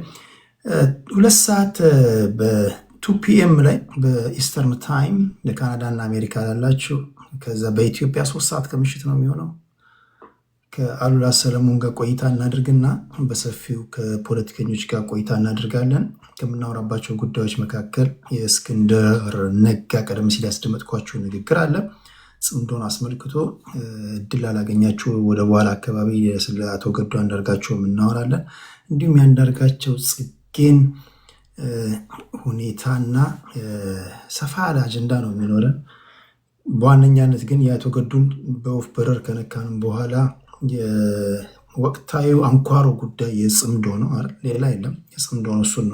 2 ሰዓት በ2 ፒኤም ላይ በኢስተርን ታይም ለካናዳ እና አሜሪካ ላላችሁ፣ ከዛ በኢትዮጵያ 3 ሰዓት ከምሽት ነው የሚሆነው። ከአሉላ ሰለሞን ጋር ቆይታ እናድርግና በሰፊው ከፖለቲከኞች ጋር ቆይታ እናድርጋለን። ከምናወራባቸው ጉዳዮች መካከል የእስክንድር ነጋ ቀደም ሲል ያስደመጥኳቸው ንግግር አለ። ጽምዶን አስመልክቶ እድል አላገኛችሁ ወደ በኋላ አካባቢ ስለ አቶ ገዱ አንዳርጋቸው እናወራለን። እንዲሁም የአንዳርጋቸው ጽጌን ሁኔታና ሰፋ ያለ አጀንዳ ነው የሚኖረን። በዋነኛነት ግን የአቶ ገዱን በወፍ በረር ከነካንም በኋላ የወቅታዊ አንኳሮ ጉዳይ የጽምዶ ነው አይደል? ሌላ የለም። የጽምዶ ነው። እሱን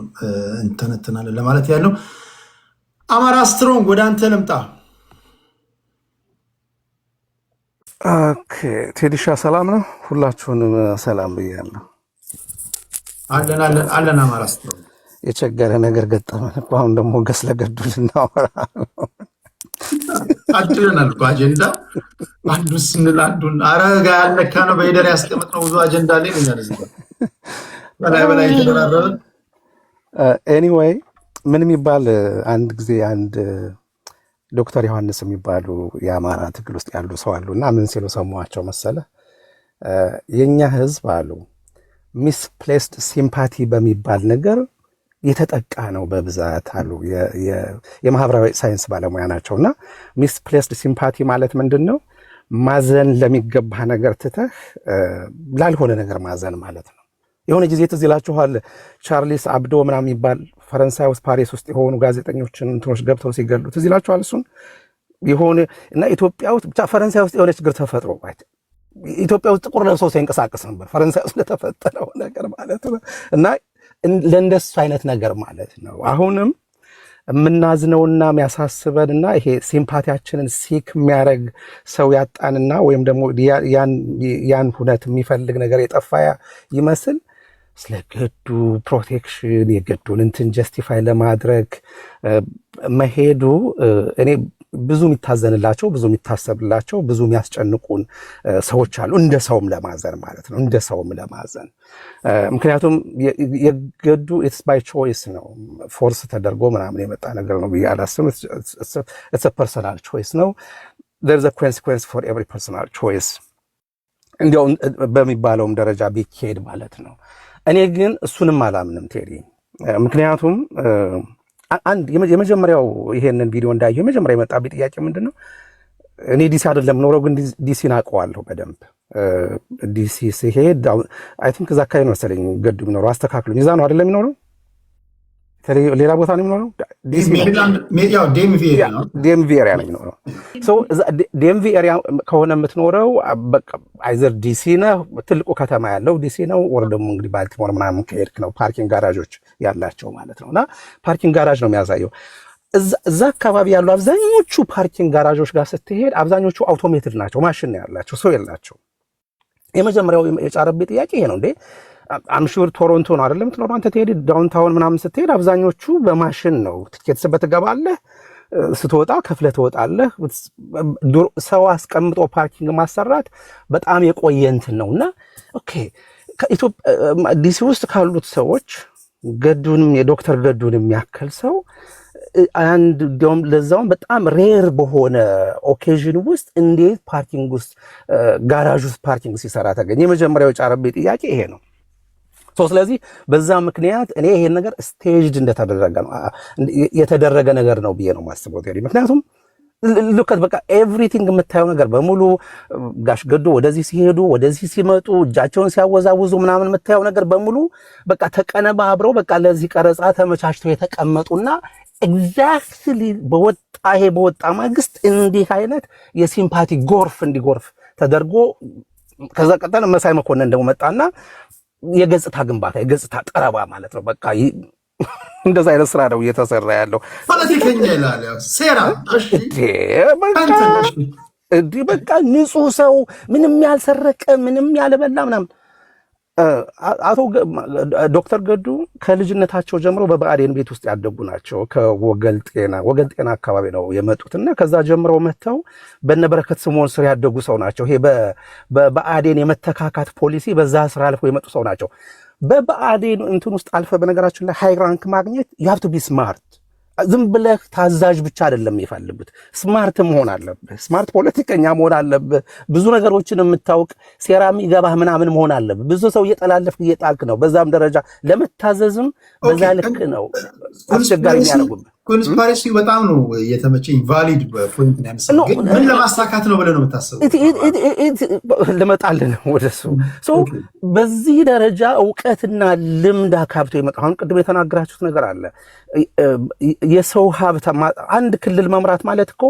እንተነትናለን ለማለት ያለው። አማራ ስትሮንግ ወደ አንተ ልምጣ። ቴዲሻ ሰላም ነው። ሁላችሁንም ሰላም ብያለሁ። አለን አማራ ስትሮንግ። የቸገረ ነገር ገጠመን እኮ አሁን ደግሞ ገስ ለገዱ ልናወራ አድረናል እኮ አጀንዳ አንዱ ስንል አንዱን አረጋ ያለካ ነው በሄደር ያስቀመጥነው ብዙ አጀንዳ ላይ ነው ያለው በላይ የተደራረበ። ኤኒዌይ ምን የሚባል አንድ ጊዜ አንድ ዶክተር ዮሐንስ የሚባሉ የአማራ ትግል ውስጥ ያሉ ሰው አሉ እና ምን ሲሉ ሰማኋቸው መሰለ? የኛ ህዝብ አሉ ሚስፕሌስድ ሲምፓቲ በሚባል ነገር የተጠቃ ነው በብዛት አሉ። የማህበራዊ ሳይንስ ባለሙያ ናቸውና ሚስፕሌስድ ሲምፓቲ ማለት ምንድን ነው? ማዘን ለሚገባ ነገር ትተህ ላልሆነ ነገር ማዘን ማለት ነው። የሆነ ጊዜ ትዝ ይላችኋል ቻርሊስ አብዶ ምናምን የሚባል ፈረንሳይ ውስጥ ፓሪስ ውስጥ የሆኑ ጋዜጠኞችን እንትኖች ገብተው ሲገሉ ትዝ ይላችኋል። እሱን የሆነ እና ኢትዮጵያ ውስጥ ብቻ ፈረንሳይ ውስጥ የሆነ ችግር ተፈጥሮ ኢትዮጵያ ውስጥ ጥቁር ለብሶ ሲንቀሳቀስ ነበር ፈረንሳይ ውስጥ ለተፈጠረው ነገር ማለት ነው። እና ለእንደሱ አይነት ነገር ማለት ነው። አሁንም የምናዝነውና የሚያሳስበንና ይሄ ሲምፓቲያችንን ሲክ የሚያደርግ ሰው ያጣንና ወይም ደግሞ ያን ሁነት የሚፈልግ ነገር የጠፋ ይመስል ስለ ገዱ ፕሮቴክሽን የገዱን እንትን ጀስቲፋይ ለማድረግ መሄዱ እኔ ብዙ የሚታዘንላቸው ብዙ የሚታሰብላቸው ብዙ የሚያስጨንቁን ሰዎች አሉ። እንደ ሰውም ለማዘን ማለት ነው። እንደ ሰውም ለማዘን ምክንያቱም የገዱ ኢትስ ባይ ቾይስ ነው። ፎርስ ተደርጎ ምናምን የመጣ ነገር ነው ብዬ አላስብም። ኢትስ አ ፐርሰናል ቾይስ ነው። there's a consequence for every personal choice እንዲያው በሚባለውም ደረጃ ቢካሄድ ማለት ነው። እኔ ግን እሱንም አላምንም ቴሪ። ምክንያቱም አንድ የመጀመሪያው ይሄንን ቪዲዮ እንዳየሁ የመጀመሪያ የመጣብኝ ጥያቄ ምንድነው? እኔ ዲሲ አይደለም ኖረው ግን ዲሲን አውቀዋለሁ በደንብ። ዲሲ ሲሄድ አይ ቲንክ እዛ አካባቢ ነው መሰለኝ ገዱ የሚኖረው። አስተካክሉኝ፣ እዛ ነው አይደለም የሚኖረው? ሌላ ቦታ ነው የሚኖረው? ዲኤምቪ ኤሪያ ነው የሚኖረው። ዲኤምቪ ኤሪያ ከሆነ የምትኖረው አይዘር ዲሲ ነው፣ ትልቁ ከተማ ያለው ዲሲ ነው፣ ወር ደግሞ እንግዲህ ባልቲሞር ምናምን ከሄድክ ነው ፓርኪንግ ጋራዦች ያላቸው ማለት ነው። እና ፓርኪንግ ጋራዥ ነው የሚያሳየው። እዛ አካባቢ ያሉ አብዛኞቹ ፓርኪንግ ጋራዦች ጋር ስትሄድ አብዛኞቹ አውቶሜትድ ናቸው፣ ማሽን ያላቸው፣ ሰው የላቸው። የመጀመሪያው የጫረብኝ ጥያቄ ይሄ ነው። እንዴ አምሹር ቶሮንቶ ነው አይደለም ትኖር አንተ ትሄድ ዳውንታውን ምናምን ስትሄድ አብዛኞቹ በማሽን ነው። ትኬት ትገባለህ፣ ስትወጣ ከፍለህ ትወጣለህ። ሰው አስቀምጦ ፓርኪንግ ማሰራት በጣም የቆየ እንትን ነውና ኦኬ ዲሲ ውስጥ ካሉት ሰዎች ገዱንም የዶክተር ገዱንም የሚያክል ሰው አንድ ዲዮም ለዛውም በጣም ሬር በሆነ ኦኬዥን ውስጥ እንዴት ፓርኪንግ ውስጥ ጋራዥ ውስጥ ፓርኪንግ ሲሰራ ተገኘ? የመጀመሪያው የጫረብኝ ጥያቄ ይሄ ነው። ስለዚህ በዛ ምክንያት እኔ ይሄን ነገር ስቴጅድ እንደተደረገ ነው የተደረገ ነገር ነው ብዬ ነው የማስበው። ምክንያቱም ልከት በቃ ኤቭሪቲንግ የምታየው ነገር በሙሉ ጋሽ ገዱ ወደዚህ ሲሄዱ ወደዚህ ሲመጡ እጃቸውን ሲያወዛውዙ ምናምን የምታየው ነገር በሙሉ በቃ ተቀነባብረው በቃ ለዚህ ቀረጻ ተመቻችተው የተቀመጡና ኤግዛክትሊ በወጣ ማግስት እንዲህ አይነት የሲምፓቲ ጎርፍ እንዲጎርፍ ተደርጎ ከዛ ቀጠለ መሳይ መኮንን ደግሞ መጣና የገጽታ ግንባታ የገጽታ ጠረባ ማለት ነው። በቃ እንደዛ አይነት ስራ ነው እየተሰራ ያለው። ፖለቲከኛ ይላል ሴራ በቃ ንጹህ ሰው ምንም ያልሰረቀ ምንም ያልበላ ምናምን። አቶ ዶክተር ገዱ ከልጅነታቸው ጀምሮ በብአዴን ቤት ውስጥ ያደጉ ናቸው። ከወገል ጤና አካባቢ ነው የመጡትና ከዛ ጀምሮ መጥተው በነበረከት ስምኦን ስር ያደጉ ሰው ናቸው። ይሄ በብአዴን የመተካካት ፖሊሲ በዛ ስራ አልፎ የመጡ ሰው ናቸው። በብአዴን እንትን ውስጥ አልፈ በነገራችን ላይ ሃይ ራንክ ማግኘት you have to be smart። ዝም ብለህ ታዛዥ ብቻ አይደለም የሚፈልጉት፣ ስማርት መሆን አለብህ። ስማርት ፖለቲከኛ መሆን አለብህ። ብዙ ነገሮችን የምታውቅ ሴራ የሚገባህ ምናምን መሆን አለብህ። ብዙ ሰው እየጠላለፍክ እየጣልክ ነው። በዛም ደረጃ ለመታዘዝም በዛ ልክ ነው አስቸጋሪ የሚያደርጉብህ። ኮንስፓሬሲ በጣም ነው የተመቸኝ። ቫሊድ ፖይንት ነው ያነሳው። ግን ምን ለማሳካት ነው ብለህ ነው የምታስበው? ልመጣልህ ነው ወደሱ። በዚህ ደረጃ እውቀትና ልምድ አካብቶ ይመጣ። አሁን ቅድም የተናገራችሁት ነገር አለ። የሰው ሀብት አንድ ክልል መምራት ማለት እኮ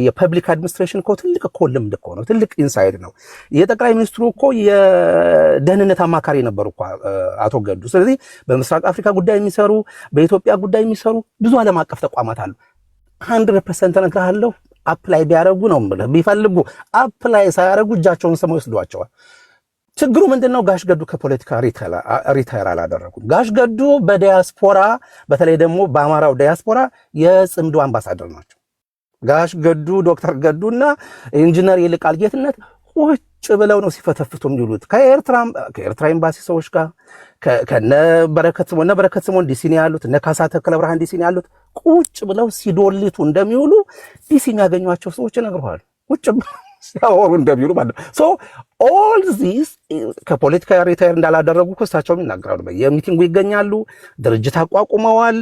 የፐብሊክ አድሚኒስትሬሽን እኮ ትልቅ እኮ ልምድ እኮ ነው፣ ትልቅ ኢንሳይድ ነው። የጠቅላይ ሚኒስትሩ እኮ የደህንነት አማካሪ ነበሩ እኮ አቶ ገዱ። ስለዚህ በምስራቅ አፍሪካ ጉዳይ የሚሰሩ በኢትዮጵያ ጉዳይ የሚሰሩ ብዙ ዓለም አቀፍ ተቋማት አሉ። 100% እነግርሃለሁ አፕላይ ቢያደርጉ ነው የምልህ። ቢፈልጉ አፕላይ ሳያደርጉ እጃቸውን ስመው ይወስዷቸዋል። ችግሩ ምንድነው? ጋሽ ገዱ ከፖለቲካ ሪታየር አላደረጉም። ጋሽ ገዱ በዲያስፖራ በተለይ ደግሞ በአማራው ዲያስፖራ የጽምዶ አምባሳደር ናቸው። ጋሽ ገዱ ዶክተር ገዱና ኢንጂነር ይልቃል ጌትነት ቁጭ ብለው ነው ሲፈተፍቱ የሚውሉት ከኤርትራ ኤምባሲ ሰዎች ጋር ከነ በረከት ስምኦን ዲሲ ነው ያሉት፣ እነ ካሳ ተክለ ብርሃን ዲሲ ነው ያሉት። ቁጭ ብለው ሲዶልቱ እንደሚውሉ ዲሲ የሚያገኟቸው ሰዎች ይነግሩሃል። ቁጭ ሲያወሩ እንደሚውሉ ማለት ነው። ኦል ዚስ ከፖለቲካ ሪታየር እንዳላደረጉ እሳቸውም ይናገራሉ። የሚቲንጉ ይገኛሉ፣ ድርጅት አቋቁመዋል።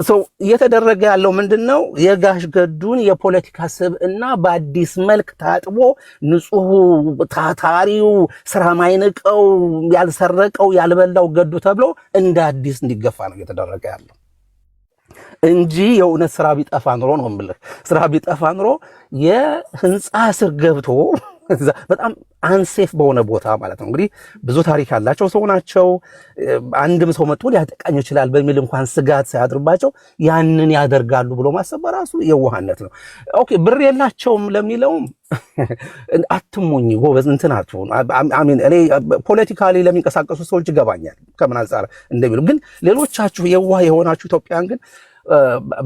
ሰው እየተደረገ ያለው ምንድን ነው? የጋሽ ገዱን የፖለቲካ ስብዕና በአዲስ መልክ ታጥቦ ንጹሕ ታታሪው ስራ ማይንቀው ያልሰረቀው ያልበላው ገዱ ተብሎ እንደ አዲስ እንዲገፋ ነው እየተደረገ ያለው እንጂ የእውነት ስራ ቢጠፋ ኑሮ ነው የምልህ። ስራ ቢጠፋ ኑሮ የህንፃ ስር ገብቶ በጣም አንሴፍ በሆነ ቦታ ማለት ነው። እንግዲህ ብዙ ታሪክ ያላቸው ሰው ናቸው። አንድም ሰው መጥቶ ሊያጠቃኝ ይችላል በሚል እንኳን ስጋት ሳያድርባቸው ያንን ያደርጋሉ ብሎ ማሰብ በራሱ የዋህነት ነው። ኦኬ ብር የላቸውም ለሚለውም አትሞኝ ጎበዝ እንትን አትሆኑ። አሚን እኔ ፖለቲካሊ ለሚንቀሳቀሱ ሰዎች ይገባኛል ከምን አንጻር እንደሚሉ። ግን ሌሎቻችሁ የዋህ የሆናችሁ ኢትዮጵያን ግን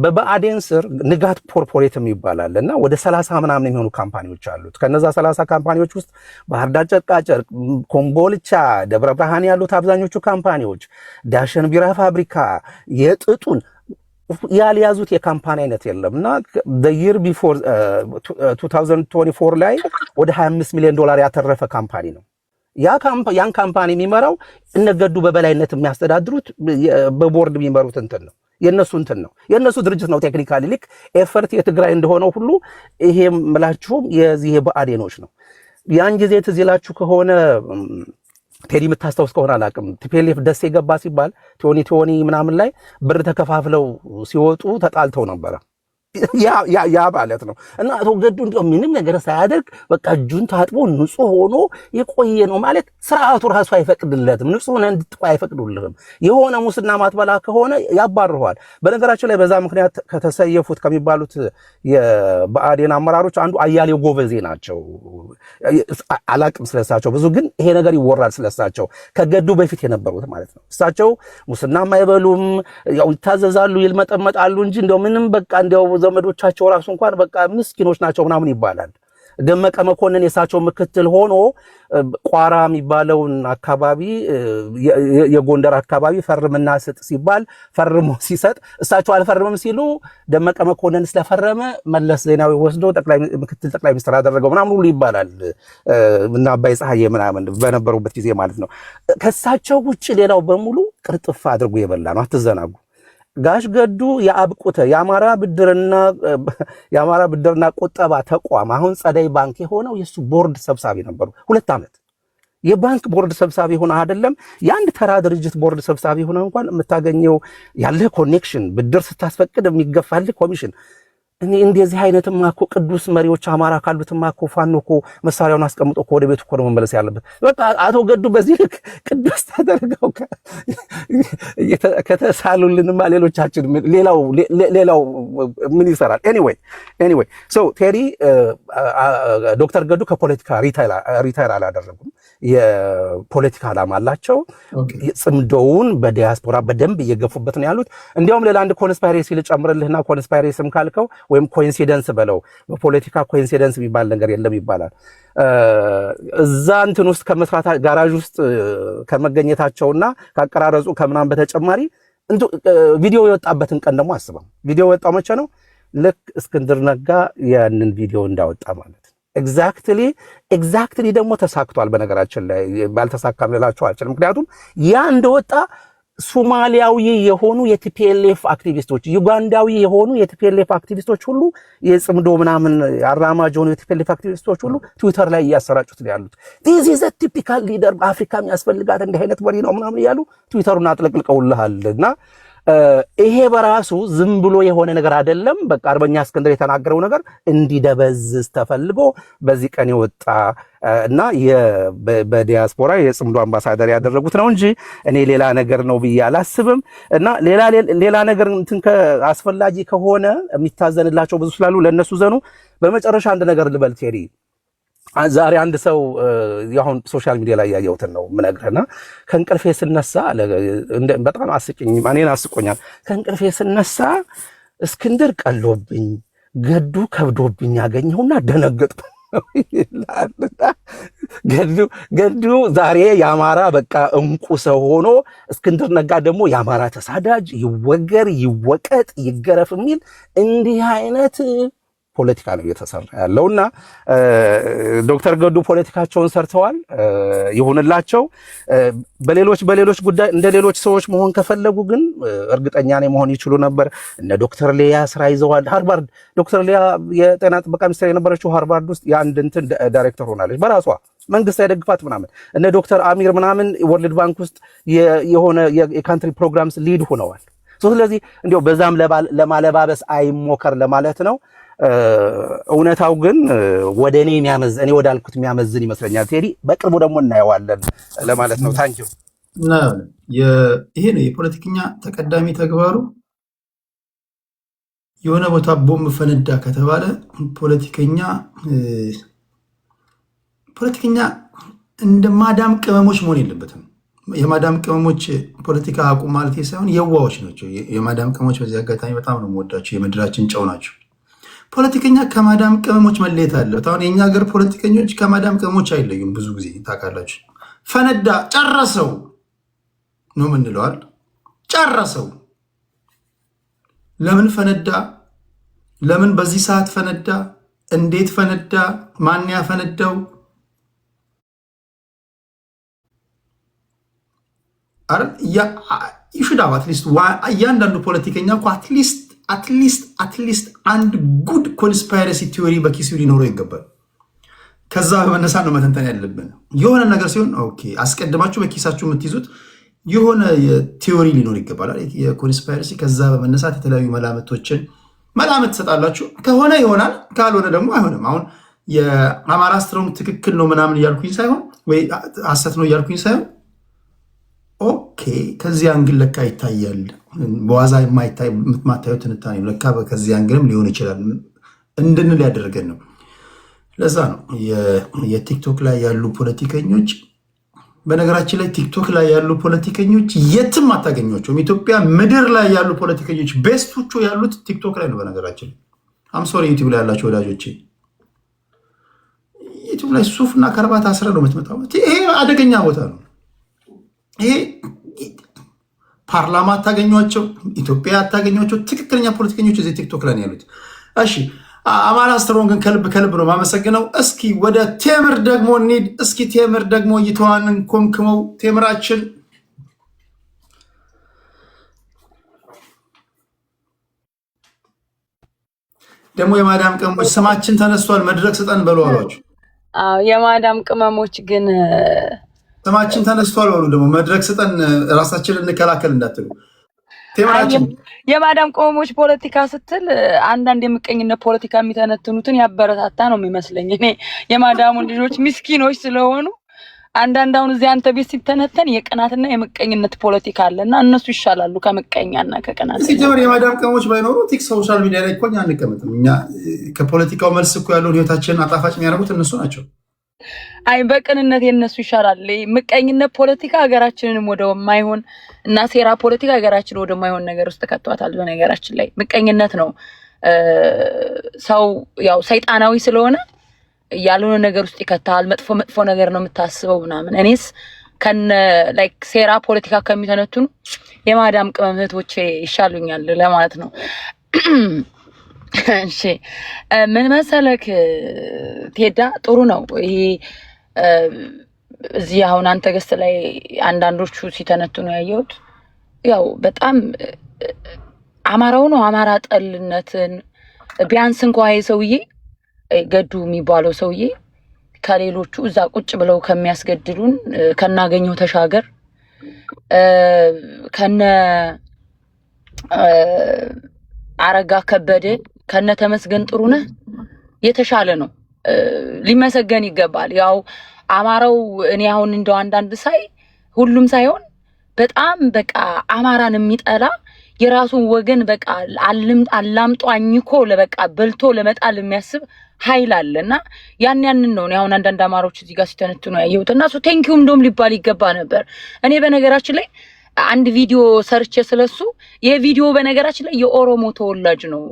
በብአዴን ስር ንጋት ኮርፖሬት ይባላል እና ወደ 30 ምናምን የሚሆኑ ካምፓኒዎች አሉት። ከነዛ 30 ካምፓኒዎች ውስጥ ባህር ዳር ጨርቃጨርቅ፣ ኮምቦልቻ፣ ደብረ ብርሃን ያሉት አብዛኞቹ ካምፓኒዎች፣ ዳሸን ቢራ ፋብሪካ የጥጡን ያልያዙት የካምፓኒ አይነት የለም እና የር ቢፎር 2024 ላይ ወደ $25 ሚሊዮን ያተረፈ ካምፓኒ ነው። ያን ካምፓኒ የሚመራው እነገዱ በበላይነት የሚያስተዳድሩት በቦርድ የሚመሩት እንትን ነው የነሱ እንትን ነው የነሱ ድርጅት ነው። ቴክኒካሊ ልክ ኤፈርት የትግራይ እንደሆነው ሁሉ ይሄ ምላችሁም የዚህ ብአዴኖች ነው። ያን ጊዜ ትዝ ይላችሁ ከሆነ ቴዲ የምታስታውስ ከሆነ አላውቅም፣ ቲፒኤልኤፍ ደሴ ገባ ሲባል ቶኒ ምናምን ላይ ብር ተከፋፍለው ሲወጡ ተጣልተው ነበረ። ያ ማለት ነው እና አቶ ገዱ እንደው ምንም ነገር ሳያደርግ በቃ እጁን ታጥቦ ንጹህ ሆኖ የቆየ ነው ማለት ስርዓቱ ራሱ አይፈቅድለትም። ንጹህ ሆነ እንድትቆይ አይፈቅዱልህም። የሆነ ሙስና ማትበላ ከሆነ ያባርረዋል። በነገራችን ላይ በዛ ምክንያት ከተሰየፉት ከሚባሉት የብአዴን አመራሮች አንዱ አያሌው ጎበዜ ናቸው። አላቅም ስለሳቸው ብዙ፣ ግን ይሄ ነገር ይወራል ስለሳቸው ከገዱ በፊት የነበሩት ማለት ነው። እሳቸው ሙስናም አይበሉም፣ ያው ይታዘዛሉ፣ ይልመጠመጣሉ እንጂ እንደው ምንም በቃ እንደው ዘመዶቻቸው ራሱ እንኳን በቃ ምስኪኖች ናቸው ምናምን ይባላል። ደመቀ መኮንን የሳቸው ምክትል ሆኖ ቋራ የሚባለውን አካባቢ የጎንደር አካባቢ ፈርምና ስጥ ሲባል ፈርሞ ሲሰጥ እሳቸው አልፈርምም ሲሉ ደመቀ መኮንን ስለፈረመ መለስ ዜናዊ ወስዶ ምክትል ጠቅላይ ሚኒስትር አደረገው ምናምን ሁሉ ይባላል እና አባይ ፀሐዬ ምናምን በነበሩበት ጊዜ ማለት ነው። ከሳቸው ውጭ ሌላው በሙሉ ቅርጥፍ አድርጎ የበላ ነው። አትዘናጉ። ጋሽ ገዱ የአብቁተ የአማራ ብድርና ቁጠባ ተቋም አሁን ጸደይ ባንክ የሆነው የሱ ቦርድ ሰብሳቢ ነበሩ 2 ዓመት። የባንክ ቦርድ ሰብሳቢ ሆነ አይደለም የአንድ ተራ ድርጅት ቦርድ ሰብሳቢ ሆነ እንኳን የምታገኘው ያለ ኮኔክሽን ብድር ስታስፈቅድ የሚገፋልህ ኮሚሽን። እኔ እንደዚህ አይነትማ እኮ ቅዱስ መሪዎች አማራ ካሉትማ እኮ ፋኖ እኮ መሳሪያውን አስቀምጦ እኮ ወደ ቤቱ እኮ ነው መመለስ ያለበት። በቃ አቶ ገዱ በዚህ ልክ ቅዱስ ተደርገው ከተሳሉልንማ ሌሎቻችን ሌላው ምን ይሰራል? ኤኒዌይ ሶ ቴዲ ዶክተር ገዱ ከፖለቲካ ሪታይር አላደረጉም። የፖለቲካ ዓላማ አላቸው። ጽምዶውን በዲያስፖራ በደንብ እየገፉበት ነው ያሉት። እንዲያውም ሌላ አንድ ኮንስፓይሬሲ ልጨምርልህና ኮንስፓይሬሲም ካልከው ወይም ኮኢንሲደንስ በለው፣ በፖለቲካ ኮኢንሲደንስ የሚባል ነገር የለም ይባላል። እዛ እንትን ውስጥ ከመስራት ጋራዥ ውስጥ ከመገኘታቸውና ካቀራረጹ ከምናምን በተጨማሪ ቪዲዮ የወጣበትን ቀን ደግሞ አስበው። ቪዲዮ የወጣው መቼ ነው? ልክ እስክንድር ነጋ ያንን ቪዲዮ እንዳወጣ ማለት ነው። ኤግዛክትሊ ደግሞ ተሳክቷል። በነገራችን ላይ ባልተሳካም ልላችሁ አልችልም። ምክንያቱም ያ እንደወጣ ሶማሊያዊ የሆኑ የቲፒኤልኤፍ አክቲቪስቶች፣ ዩጋንዳዊ የሆኑ የቲፒኤልኤፍ አክቲቪስቶች ሁሉ የጽምዶ ምናምን አራማጅ የሆኑ የቲፒኤልኤፍ አክቲቪስቶች ሁሉ ትዊተር ላይ እያሰራጩት ነው ያሉት። ዲስ ኢዝ አ ቲፒካል ሊደር፣ በአፍሪካ የሚያስፈልጋት እንዲህ አይነት መሪ ነው ምናምን እያሉ ትዊተሩን አጥለቅልቀውልሃል እና ይሄ በራሱ ዝም ብሎ የሆነ ነገር አይደለም። በቃ አርበኛ እስክንድር የተናገረው ነገር እንዲደበዝዝ ተፈልጎ በዚህ ቀን የወጣ እና በዲያስፖራ የጽምዶ አምባሳደር ያደረጉት ነው እንጂ እኔ ሌላ ነገር ነው ብዬ አላስብም። እና ሌላ ነገር እንትን አስፈላጊ ከሆነ የሚታዘንላቸው ብዙ ስላሉ ለነሱ ዘኑ። በመጨረሻ አንድ ነገር ልበል ቴዲ። ዛሬ አንድ ሰው ያሁን ሶሻል ሚዲያ ላይ ያየሁትን ነው ምነግርህና ከእንቅልፌ ስነሳ በጣም አስቂኝ፣ እኔን አስቆኛል። ከእንቅልፌ ስነሳ እስክንድር ቀሎብኝ ገዱ ከብዶብኝ ያገኘውና ደነገጥኩ። ገዱ ዛሬ የአማራ በቃ እንቁ ሰው ሆኖ እስክንድር ነጋ ደግሞ የአማራ ተሳዳጅ፣ ይወገር፣ ይወቀጥ፣ ይገረፍ የሚል እንዲህ አይነት ፖለቲካ ነው እየተሰራ ያለውና ዶክተር ገዱ ፖለቲካቸውን ሰርተዋል ይሁንላቸው። በሌሎች ጉዳይ እንደ ሌሎች ሰዎች መሆን ከፈለጉ ግን እርግጠኛ ነኝ መሆን ይችሉ ነበር። እነ ዶክተር ሊያ ስራ ይዘዋል። ሃርቫርድ ዶክተር ሊያ የጤና ጥበቃ ሚኒስትር የነበረችው ሃርቫርድ ውስጥ የአንድ እንትን ዳይሬክተር ሆናለች በራሷ መንግስት አይደግፋት ምናምን። እነ ዶክተር አሚር ምናምን ወርልድ ባንክ ውስጥ የሆነ የካንትሪ ፕሮግራምስ ሊድ ሆነዋል። ስለዚህ እንዲያው በዛም ለማለባበስ አይሞከር ለማለት ነው። እውነታው ግን ወደ እኔ እኔ ወዳልኩት የሚያመዝን ይመስለኛል። ቴዲ በቅርቡ ደግሞ እናየዋለን ለማለት ነው። ታንኪዩ። ይሄ ነው የፖለቲከኛ ተቀዳሚ ተግባሩ። የሆነ ቦታ ቦምብ ፈነዳ ከተባለ ፖለቲከኛ እንደ ማዳም ቅመሞች መሆን የለበትም። የማዳም ቅመሞች ፖለቲካ አቁም ማለት ሳይሆን የዋዎች ናቸው። የማዳም ቅመሞች በዚህ አጋጣሚ በጣም ነው የምወዳቸው፣ የምድራችን ጨው ናቸው። ፖለቲከኛ ከማዳም ቅመሞች መለየት አለበት። አሁን የእኛ ሀገር ፖለቲከኞች ከማዳም ቅመሞች አይለዩም። ብዙ ጊዜ ታውቃላችሁ፣ ፈነዳ ጨረሰው ነው ምንለዋል። ጨረሰው። ለምን ፈነዳ? ለምን በዚህ ሰዓት ፈነዳ? እንዴት ፈነዳ? ማን ያፈነዳው? ይሹዳው አትሊስት እያንዳንዱ ፖለቲከኛ እኮ አትሊስት አንድ ጉድ ኮንስፓይረሲ ቲዮሪ በኪሱ ሊኖረው ይገባል። ከዛ በመነሳት ነው መተንተን ያለብን። የሆነ ነገር ሲሆን ኦኬ አስቀድማችሁ በኪሳችሁ የምትይዙት የሆነ ቲዮሪ ሊኖር ይገባል፣ የኮንስፓይረሲ። ከዛ በመነሳት የተለያዩ መላምት ትሰጣላችሁ። ከሆነ ይሆናል፣ ካልሆነ ደግሞ አይሆንም። አሁን የአማራ ስትሮንግ ትክክል ነው ምናምን እያልኩኝ ሳይሆን ወይ ሀሰት ነው እያልኩኝ ሳይሆን ኦኬ ከዚህ አንግል ለካ ይታያል። በዋዛ የማታየው ትንታኔ ለካ ከዚህ አንግልም ሊሆን ይችላል እንድንል ያደረገን ነው። ለዛ ነው የቲክቶክ ላይ ያሉ ፖለቲከኞች፣ በነገራችን ላይ ቲክቶክ ላይ ያሉ ፖለቲከኞች የትም አታገኟቸውም። ኢትዮጵያ ምድር ላይ ያሉ ፖለቲከኞች ቤስቶቹ ያሉት ቲክቶክ ላይ ነው። በነገራችን ላይ አምሶሪ ዩቲዩብ ላይ ያላቸው ወዳጆቼ፣ ዩቲዩብ ላይ ሱፍና ከረባት አስረ ነው የምትመጣው። ይሄ አደገኛ ቦታ ነው። ይሄ ፓርላማ አታገኟቸው፣ ኢትዮጵያ አታገኟቸው። ትክክለኛ ፖለቲከኞች እዚህ ቲክቶክ ላይ ያሉት። እሺ አማራ ስትሮንግን ከልብ ነው ማመሰግነው። እስኪ ወደ ቴምር ደግሞ እንሂድ። እስኪ ቴምር ደግሞ እይተዋንን ኮምክመው። ቴምራችን ደግሞ የማዳም ቅመሞች ስማችን ተነስቷል፣ መድረክ ስጠን በሉ አሏቸው። የማዳም ቅመሞች ግን ስማችን ተነስቷል በሉ፣ ደግሞ መድረክ ስጠን፣ ራሳችንን እንከላከል እንዳትሉ። ቴምራችን የማዳም ቅመሞች ፖለቲካ ስትል አንዳንድ የምቀኝነት ፖለቲካ የሚተነትኑትን ያበረታታ ነው የሚመስለኝ። እኔ የማዳሙን ልጆች ምስኪኖች ስለሆኑ አንዳንድ አሁን እዚህ አንተ ቤት ሲተነተን የቅናትና የምቀኝነት ፖለቲካ አለና እነሱ ይሻላሉ ከምቀኛና ከቅናት። ሲጀምር የማዳም ቅመሞች ባይኖሩ ሶሻል ሚዲያ ላይ እኮ እኛ አንቀመጥም። እኛ ከፖለቲካው መልስ እኮ ያለውን ህይወታችንን አጣፋጭ የሚያደርጉት እነሱ ናቸው። አይ በቅንነት የነሱ ይሻላል። ምቀኝነት ፖለቲካ ሀገራችንንም ወደ ማይሆን እና ሴራ ፖለቲካ ሀገራችን ወደ ማይሆን ነገር ውስጥ ከተዋታል። በነገራችን ላይ ምቀኝነት ነው ሰው ያው ሰይጣናዊ ስለሆነ ያልሆነ ነገር ውስጥ ይከታል። መጥፎ ነገር ነው የምታስበው ምናምን። እኔስ ከነ ላይክ ሴራ ፖለቲካ ከሚተነትኑ የማዳም ቅመም እህቶቼ ይሻሉኛል ለማለት ነው። እሺ ምን መሰለክ ቴዳ፣ ጥሩ ነው ይሄ እዚህ አሁን አንተ ገስት ላይ አንዳንዶቹ ሲተነትኑ ያየሁት ያው በጣም አማራው ነው አማራ ጠልነትን ቢያንስ እንኳን ይሄ ሰውዬ ገዱ የሚባለው ሰውዬ ከሌሎቹ እዛ ቁጭ ብለው ከሚያስገድሉን ከናገኘው ተሻገር ከነ አረጋ ከበደ ከነ ተመስገን ጥሩነህ የተሻለ ነው፣ ሊመሰገን ይገባል። ያው አማራው እኔ አሁን እንደው አንዳንድ ሳይ ሁሉም ሳይሆን በጣም በቃ አማራን የሚጠላ የራሱን ወገን በቃ አላምጦ አኝኮ ለበቃ በልቶ ለመጣል የሚያስብ ኃይል አለና ያንን ነው አሁን አንዳንድ አማራዎች እዚህ ጋር ሲተነትኑ ያየሁትና ሶ ቴንኪው እንደውም ሊባል ይገባ ነበር። እኔ በነገራችን ላይ አንድ ቪዲዮ ሰርቼ ስለሱ የቪዲዮ በነገራችን ላይ የኦሮሞ ተወላጅ ነው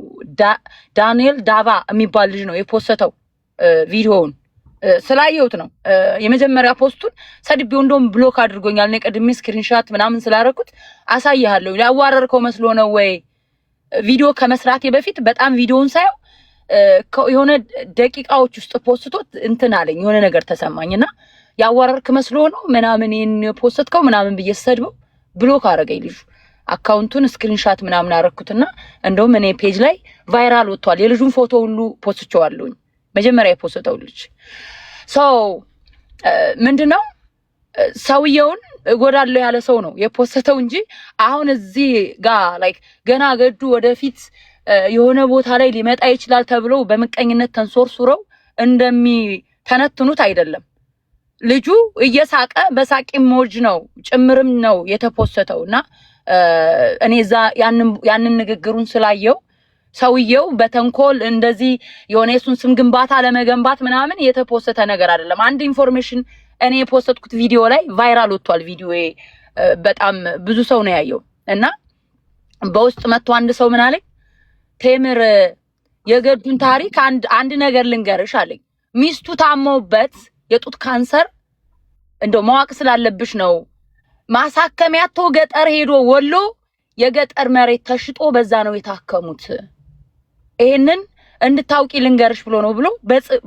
ዳንኤል ዳባ የሚባል ልጅ ነው የፖስተው ቪዲዮውን ስላየሁት ነው የመጀመሪያ ፖስቱን ሰድቤው እንደውም ብሎክ አድርጎኛል። እኔ ቀድሜ ስክሪንሻት ምናምን ስላደረኩት አሳይሃለሁ። ያዋረርከው መስሎ ነው ወይ ቪዲዮ ከመስራቴ በፊት በጣም ቪዲዮውን ሳየው የሆነ ደቂቃዎች ውስጥ ፖስቶት እንትን አለኝ የሆነ ነገር ተሰማኝና ያዋረርክ መስሎ ነው ምናምን ፖስትከው ምናምን ብዬ ሰድበው ብሎክ አረገኝ ልጁ። አካውንቱን ስክሪንሻት ምናምን አረኩትና እንደውም እኔ ፔጅ ላይ ቫይራል ወጥቷል። የልጁን ፎቶ ሁሉ ፖስትቸዋለሁኝ መጀመሪያ የፖስተው ልጅ። ምንድነው ሰውየውን እጎዳለሁ ያለ ሰው ነው የፖስተው እንጂ አሁን እዚህ ጋር ላይክ ገና ገዱ ወደፊት የሆነ ቦታ ላይ ሊመጣ ይችላል ተብሎ በመቀኝነት ተንሶርሱረው እንደሚተነትኑት አይደለም። ልጁ እየሳቀ በሳቂ ሞጅ ነው ጭምርም ነው የተፖስተውና እኔ ያንን ንግግሩን ስላየው ሰውየው በተንኮል እንደዚህ የሆነ የሱን ስም ግንባታ ለመገንባት ምናምን የተፖስተ ነገር አይደለም። አንድ ኢንፎርሜሽን እኔ የፖስትኩት ቪዲዮ ላይ ቫይራል ወጥቷል። ቪዲዮዬ በጣም ብዙ ሰው ነው ያየው እና በውስጥ መጥቶ አንድ ሰው ምን አለኝ፣ ቴምር የገዱን ታሪክ አንድ ነገር ልንገርሽ አለኝ። ሚስቱ ታመውበት የጡት ካንሰር እንደው ማወቅ ስላለብሽ ነው ማሳከሚያቶ ገጠር ሄዶ ወሎ የገጠር መሬት ተሽጦ በዛ ነው የታከሙት። ይሄንን እንድታውቂ ልንገርሽ ብሎ ነው ብሎ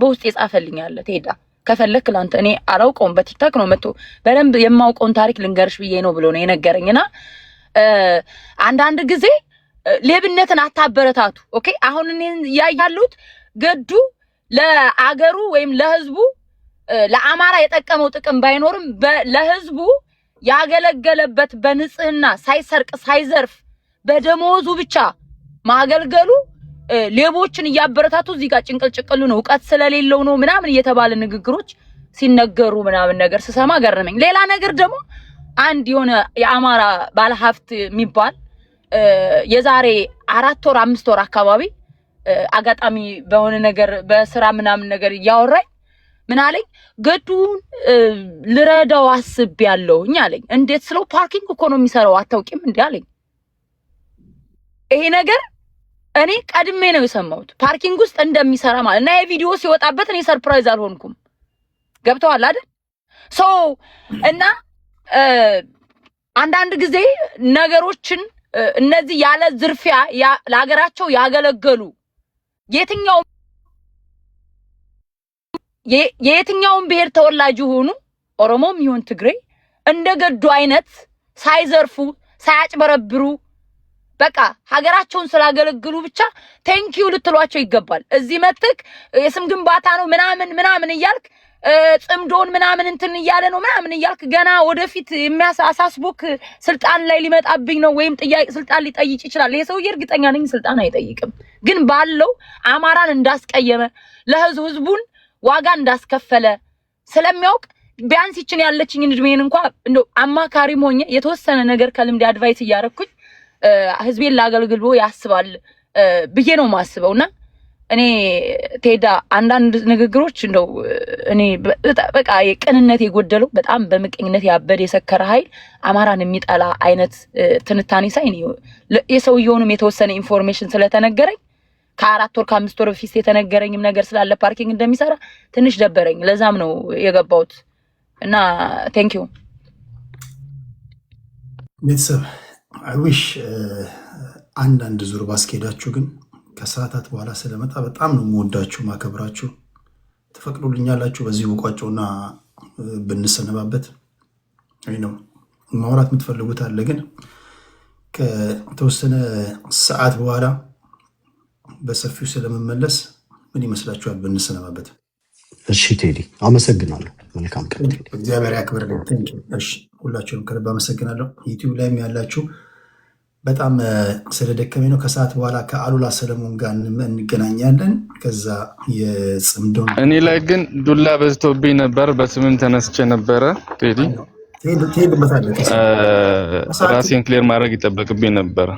በውስጥ የጻፈልኛል። ትሄዳ ከፈለክ ላንተ እኔ አላውቀውም በቲክታክ ነው መጥቶ በደንብ የማውቀውን ታሪክ ልንገርሽ ብዬ ነው ብሎ ነው የነገረኝና አንዳንድ ጊዜ ሌብነትን አታበረታቱ። ኦኬ አሁን እኔ ያያሉት ገዱ ለአገሩ ወይም ለህዝቡ ለአማራ የጠቀመው ጥቅም ባይኖርም ለህዝቡ ያገለገለበት በንጽህና ሳይሰርቅ ሳይዘርፍ በደሞዙ ብቻ ማገልገሉ ሌቦችን እያበረታቱ እዚህ ጋር ጭንቅል ነው ዕውቀት ስለሌለው ነው ምናምን እየተባለ ንግግሮች ሲነገሩ ምናምን ነገር ስሰማ ገረመኝ። ሌላ ነገር ደግሞ አንድ የሆነ የአማራ ባለሀብት የሚባል የዛሬ 4 ወር 5 ወር አካባቢ አጋጣሚ በሆነ ነገር በስራ ምናምን ነገር ያወራኝ ምን አለኝ፣ ገዱን ልረዳው አስቤያለሁኝ አለኝ። እንዴት ስለው ፓርኪንግ እኮ ነው የሚሰራው አታውቂም እንዴ አለኝ። ይሄ ነገር እኔ ቀድሜ ነው የሰማሁት ፓርኪንግ ውስጥ እንደሚሰራ ማለት እና የቪዲዮ ሲወጣበት እኔ ሰርፕራይዝ አልሆንኩም። ገብተዋል አይደል? እና አንዳንድ ጊዜ ነገሮችን እነዚህ ያለ ዝርፊያ ለሀገራቸው ያገለገሉ የየትኛውን ብሔር ተወላጅ ሆኑ ኦሮሞም ይሁን ትግሬ እንደገዱ አይነት ሳይዘርፉ ሳያጭበረብሩ በቃ ሀገራቸውን ስላገለግሉ ብቻ ቴንኪዩ ልትሏቸው ይገባል። እዚህ መጥተክ የስም ግንባታ ነው ምናምን እያልክ ጽምዶን ምናምን እንትን እያለ ነው ምናምን እያልክ ገና ወደፊት የሚያሳስቦክ ስልጣን ላይ ሊመጣብኝ ነው ወይም ስልጣን ሊጠይቅ ይችላል። ይሄ ሰውዬ እርግጠኛ ነኝ ስልጣን አይጠይቅም፣ ግን ባለው አማራን እንዳስቀየመ ለህዝቡን ዋጋ እንዳስከፈለ ስለሚያውቅ ቢያንስ ይችን ያለችኝ እድሜን እንኳን እንደው አማካሪም ሆኜ የተወሰነ ነገር ከልምድ አድቫይስ እያረኩኝ ህዝቤን ላገልግል ብሎ ያስባል ብዬ ነው ማስበውና እኔ ቴዳ አንዳንድ ንግግሮች እንደው እኔ በቃ የቅንነት የጎደለው በጣም በምቀኝነት ያበደ የሰከረ ኃይል አማራን የሚጠላ አይነት ትንታኔ ሳይ ነው የሰውየውንም የተወሰነ ኢንፎርሜሽን ስለተነገረኝ ከ4 ወር ከ5 ወር በፊት የተነገረኝም ነገር ስላለ ፓርኪንግ እንደሚሰራ ትንሽ ደበረኝ። ለዛም ነው የገባሁት እና ቴንክ ዩ ቤተሰብ አይዊሽ አንዳንድ ዙር ባስኬዳችሁ ግን ከሰዓታት በኋላ ስለመጣ በጣም ነው የምወዳችሁ ማከብራችሁ። ተፈቅዶልኛላችሁ በዚህ ውቋቸውና ብንሰነባበት ነው ማውራት የምትፈልጉት አለ። ግን ከተወሰነ ሰዓት በኋላ በሰፊው ስለመመለስ ምን ይመስላችኋል ብንሰነባበት? እሺ ቴዲ አመሰግናለሁ። መልካም ቀን። እግዚአብሔር ያክብርልኝ። እሺ ሁላችሁንም ከልብ አመሰግናለሁ። ዩቲዩብ ላይም ያላችሁ በጣም ስለደከመኝ ነው። ከሰዓት በኋላ ከአሉላ ሰለሞን ጋር እንገናኛለን። ከዛ የጽምዶን እኔ ላይ ግን ዱላ በዝቶብኝ ነበር። በስምም ተነስቼ ነበረ ቴዲ ራሴን ክሊር ማድረግ ይጠበቅብኝ ነበረ።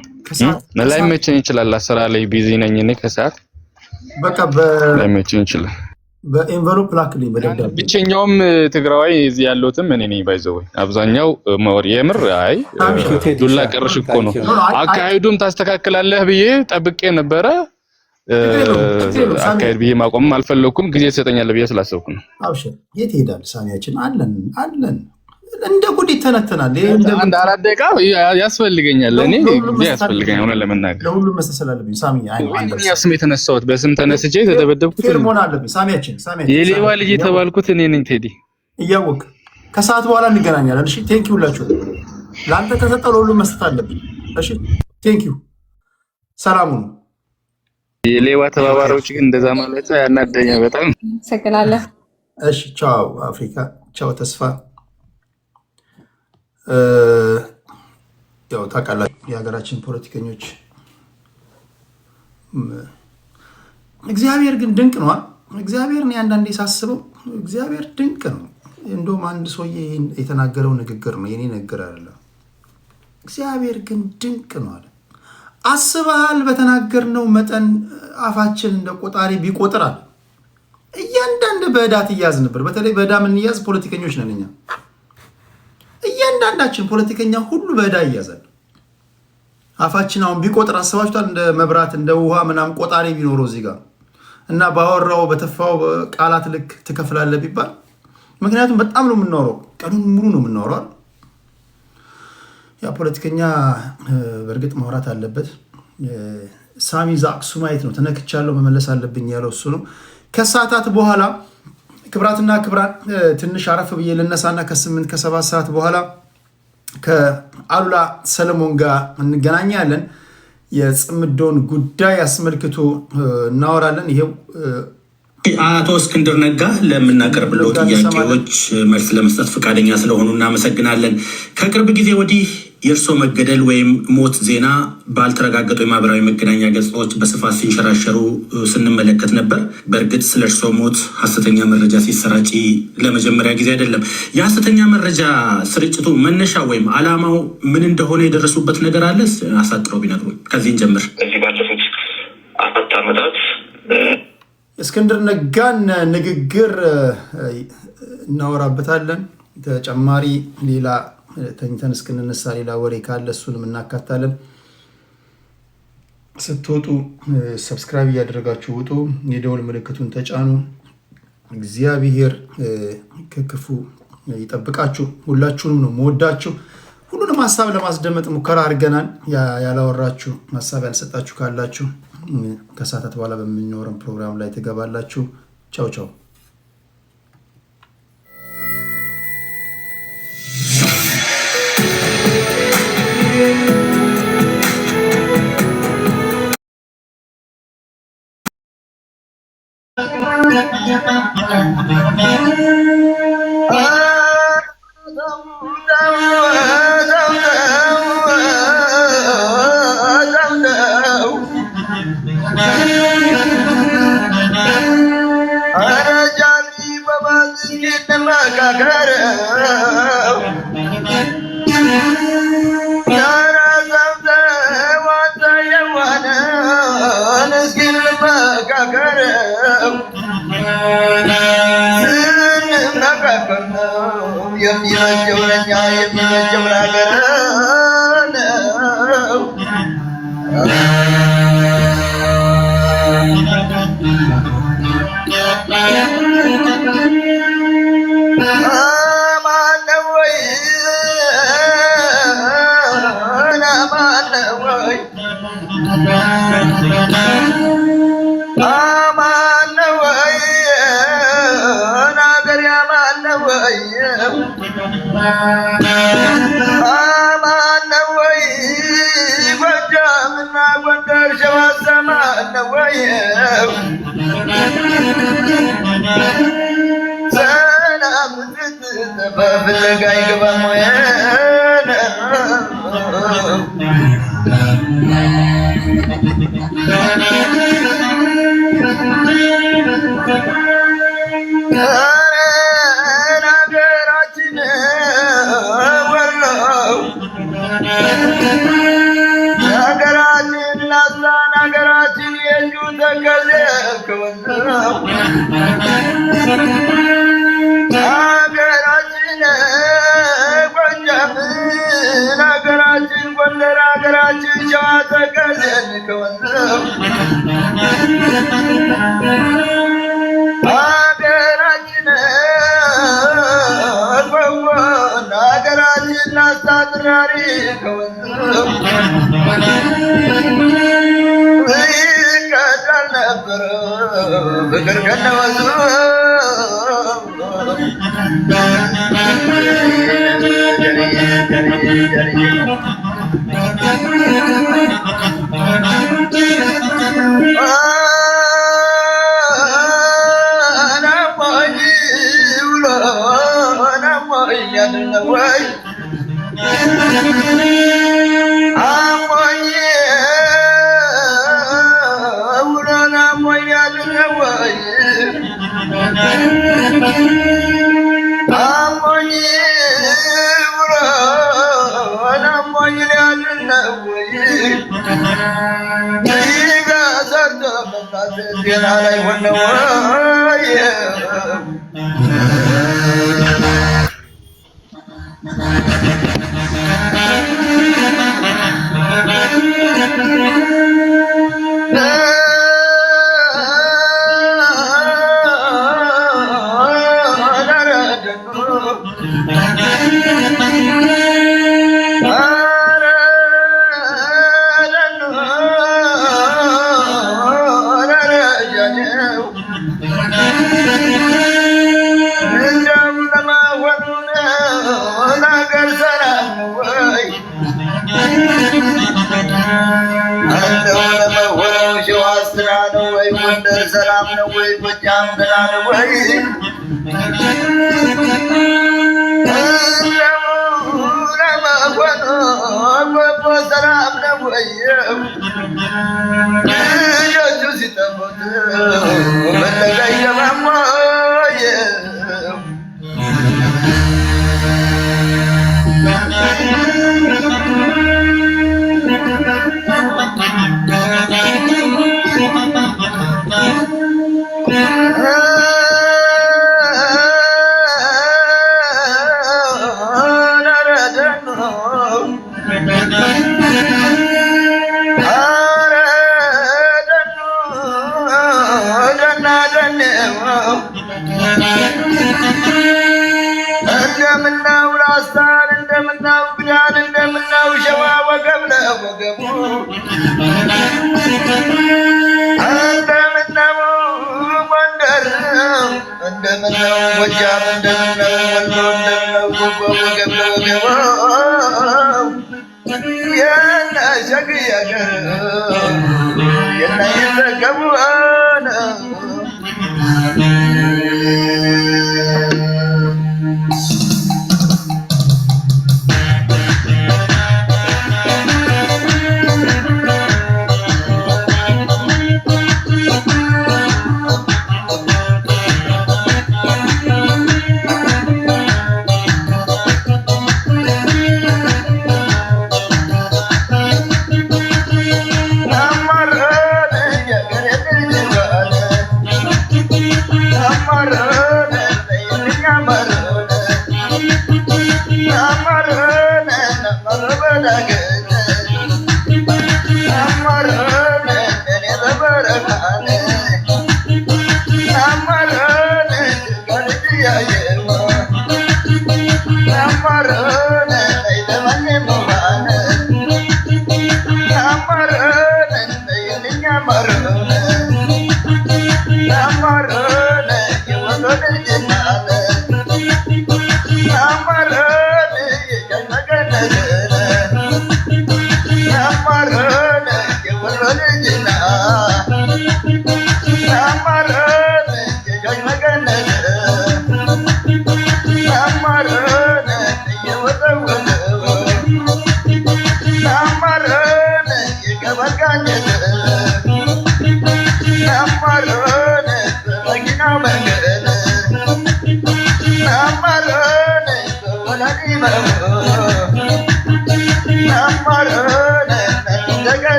ላይ መቼኝ ይችላል ስራ ላይ ቢዚ ነኝ እኔ ከሰዓት በቃ ላይ መቼኝ ይችላል በኤንቨሎፕ ላክልኝ በደብዳቤ። ብቸኛውም ትግራዋይ እዚህ ያለሁትም እኔ ነኝ ባይዘው። አብዛኛው መወር የምር አይ ዱላ ቀርሽ እኮ ነው። አካሄዱም ታስተካክላለህ ብዬ ጠብቄ ነበረ። አካሄድ ብዬ ማቆምም አልፈለኩም። ጊዜ ትሰጠኛለህ ብዬ ስላሰብኩ ነው። አብሽር የት ሄዳል ሳሚያችን? አለን እንደ ጉድ ይተነተናል። አንድ 4 ደቂቃ ያስፈልገኛል። እኔ ያስፈልገኛል ሆነ ለመናገር ለሁሉም መስጠት ስላለብኝ ሳሚ ስም የተነሳሁት በስም ተነስቼ የተደበደብኩት ፌርሞን አለብኝ። ሳሚያችን የሌባ ልጅ የተባልኩት እኔ ነኝ። ቴዲ እያወቅ ከሰዓት በኋላ እንገናኛለን። እሺ ቴንኪው ሁላችሁ። ለአንተ ከሰጠው ለሁሉም መስጠት አለብኝ። እሺ ቴንኪው። ሰላሙ ነው። የሌባ ተባባሪዎች ግን እንደዛ ማለት ያናደኛል በጣም። ሰግናለሁ። እሺ ቻው አፍሪካ፣ ቻው ተስፋ። ያው ታውቃላችሁ የሀገራችን ፖለቲከኞች እግዚአብሔር ግን ድንቅ ነው። እግዚአብሔር እኔ አንዳንዴ ሳስበው እግዚአብሔር ድንቅ ነው። እንደውም አንድ ሰውዬ የተናገረው ንግግር ነው የኔ ነገር አይደለም። እግዚአብሔር ግን ድንቅ ነው አለ። አስበሃል በተናገርነው መጠን አፋችን እንደ ቆጣሪ ቢቆጥር አለ እያንዳንድ በዕዳ ትያዝ ነበር። በተለይ በዕዳ የምንያዝ ፖለቲከኞች ነን እኛ። እያንዳንዳችን ፖለቲከኛ ሁሉ በዕዳ ይያዛል። አፋችን አሁን ቢቆጥር አስባችኋል? እንደ መብራት እንደ ውሃ ምናምን ቆጣሪ ቢኖረው እዚህ ጋር እና ባወራው በተፋው ቃላት ልክ ትከፍላለህ ቢባል፣ ምክንያቱም በጣም ነው የምናወራው፣ ቀኑን ሙሉ ነው የምናወራው። ያ ፖለቲከኛ በእርግጥ ማውራት አለበት። ሳሚ ዘአክሱማይት ነው ተነክቻለሁ መመለስ አለብኝ ያለው እሱ ነው። ከሰዓታት በኋላ ክብራትና ክብራን ትንሽ አረፍ ብዬ ልነሳና ከ8 ከ7 ሰዓት በኋላ ከአሉላ ሰለሞን ጋር እንገናኛለን። የጽምዶን ጉዳይ አስመልክቶ እናወራለን። ይሄው አቶ እስክንድር ነጋ ለምናቀርብለው ጥያቄዎች መልስ ለመስጠት ፈቃደኛ ስለሆኑ እናመሰግናለን። ከቅርብ ጊዜ ወዲህ የእርሶ መገደል ወይም ሞት ዜና ባልተረጋገጡ የማህበራዊ መገናኛ ገጾች በስፋት ሲንሸራሸሩ ስንመለከት ነበር። በእርግጥ ስለ እርሶ ሞት ሐሰተኛ መረጃ ሲሰራጭ ለመጀመሪያ ጊዜ አይደለም። የሐሰተኛ መረጃ ስርጭቱ መነሻ ወይም ዓላማው ምን እንደሆነ የደረሱበት ነገር አለ? አሳጥረው ቢነግሩን። ከዚህን ጀምር። በዚህ ባለፉት 4 ዓመታት እስክንድር ነጋን ንግግር እናወራበታለን። ተጨማሪ ሌላ ተኝተን እስክንነሳ ሌላ ወሬ ካለ እሱንም እናካታለን። ስትወጡ ሰብስክራይብ እያደረጋችሁ ውጡ፣ የደወል ምልክቱን ተጫኑ። እግዚአብሔር ከክፉ ይጠብቃችሁ። ሁላችሁንም ነው መወዳችሁ። ሁሉንም ሀሳብ ለማስደመጥ ሙከራ አድርገናል። ያላወራችሁ ሀሳብ ያልሰጣችሁ ካላችሁ ከሰዓታት በኋላ በሚኖረን ፕሮግራም ላይ ትገባላችሁ። ቻው ቻው።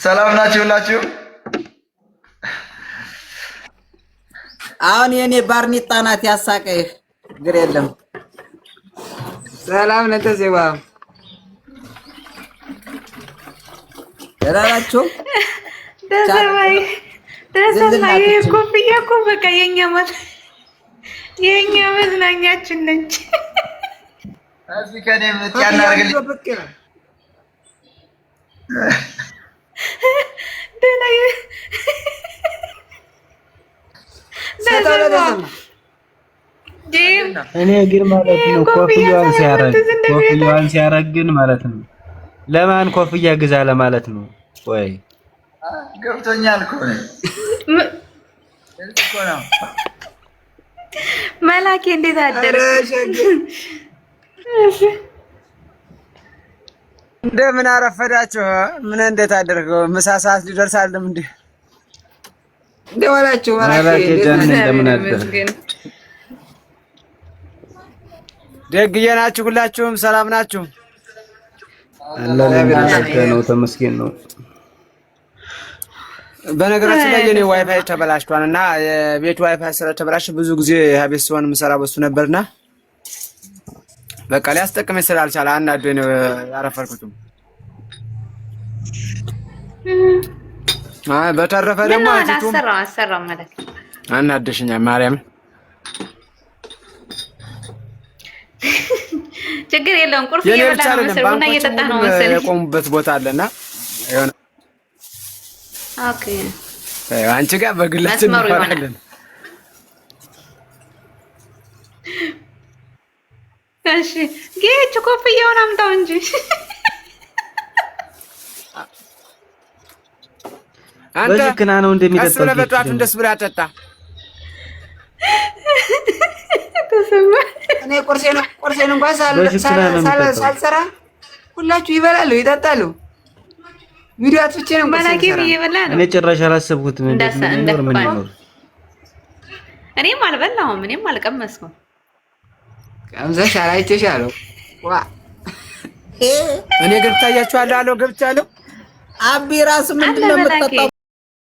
ሰላም ናችሁላችሁ? አሁን የኔ ባርኒጣ ናት ያሳቀህ ግር የለም። ሰላም ለተዘባ ደራራችሁ ተሰማይ ኮፍያ እኮ በቃ የኛ መዝናኛችን ነች። እዚህ ከኔ ምትያና አርግልኝ እኔ ግን ማለት ነው ኮፍያዋን ሲያረግ ግን ማለት ነው ለማን ኮፍያ ግዛ ለማለት ነው ወይ ገብቶኛል እኮ ነው መላኬ እንዴት አደረሽ? እንደምን አረፈዳችሁ? ምን እንዴት አደረገው? ምሳ ሰዓት ሊደርስ አይደለም እንዴ? እንደዋላችሁ መላኬ እንደምን አደረገ? ደግዬ ናችሁ? ሁላችሁም ሰላም ናችሁ? አላህ ነው ተመስገን ነው። በነገራችን ላይ የኔ ዋይፋይ ተበላሽቷል እና የቤት ዋይፋይ ስለተበላሽ ብዙ ጊዜ ሀቤት ሲሆን የምሰራ በሱ ነበርና በቃ ሊያስጠቅመኝ ስላልቻለ አናዶኝ ነው ያረፈርኩትም። በተረፈ ደግሞ አሰራ ማለት አናደሽኛል ማርያም። ችግር የለውም። ቁርስ እየበላ ነው መሰለኝ፣ ቡና እየጠጣ ነው መሰለኝ። የቆሙበት ቦታ አለና ኦኬ። አንቺ ጋር በግላችን እንፈራለን። እሺ ጌች ኮፍያውን አምጣው እንጂ አንተ በዝክና ነው እንደሚጠጣው። ቀስ ብለህ በጠዋቱ ደስ ብለህ አጠጣ። እኔ ቁርሴን እንኳን ሳልሰራ ሁላችሁ ይበላሉ ይጠጣሉ። ቪዲዮ አጥፍቼ ነው እኔ ጭራሽ አላሰብኩትም። ምን እኔም አልበላሁም፣ እኔም አልቀመስኩም። ቀምሰሽ አላይቼሻለሁ። ዋ እኔ ገብቻለሁ አለው ገብቻለሁ። አቢ ራሱ ምንድን ነው የምትጠጣው?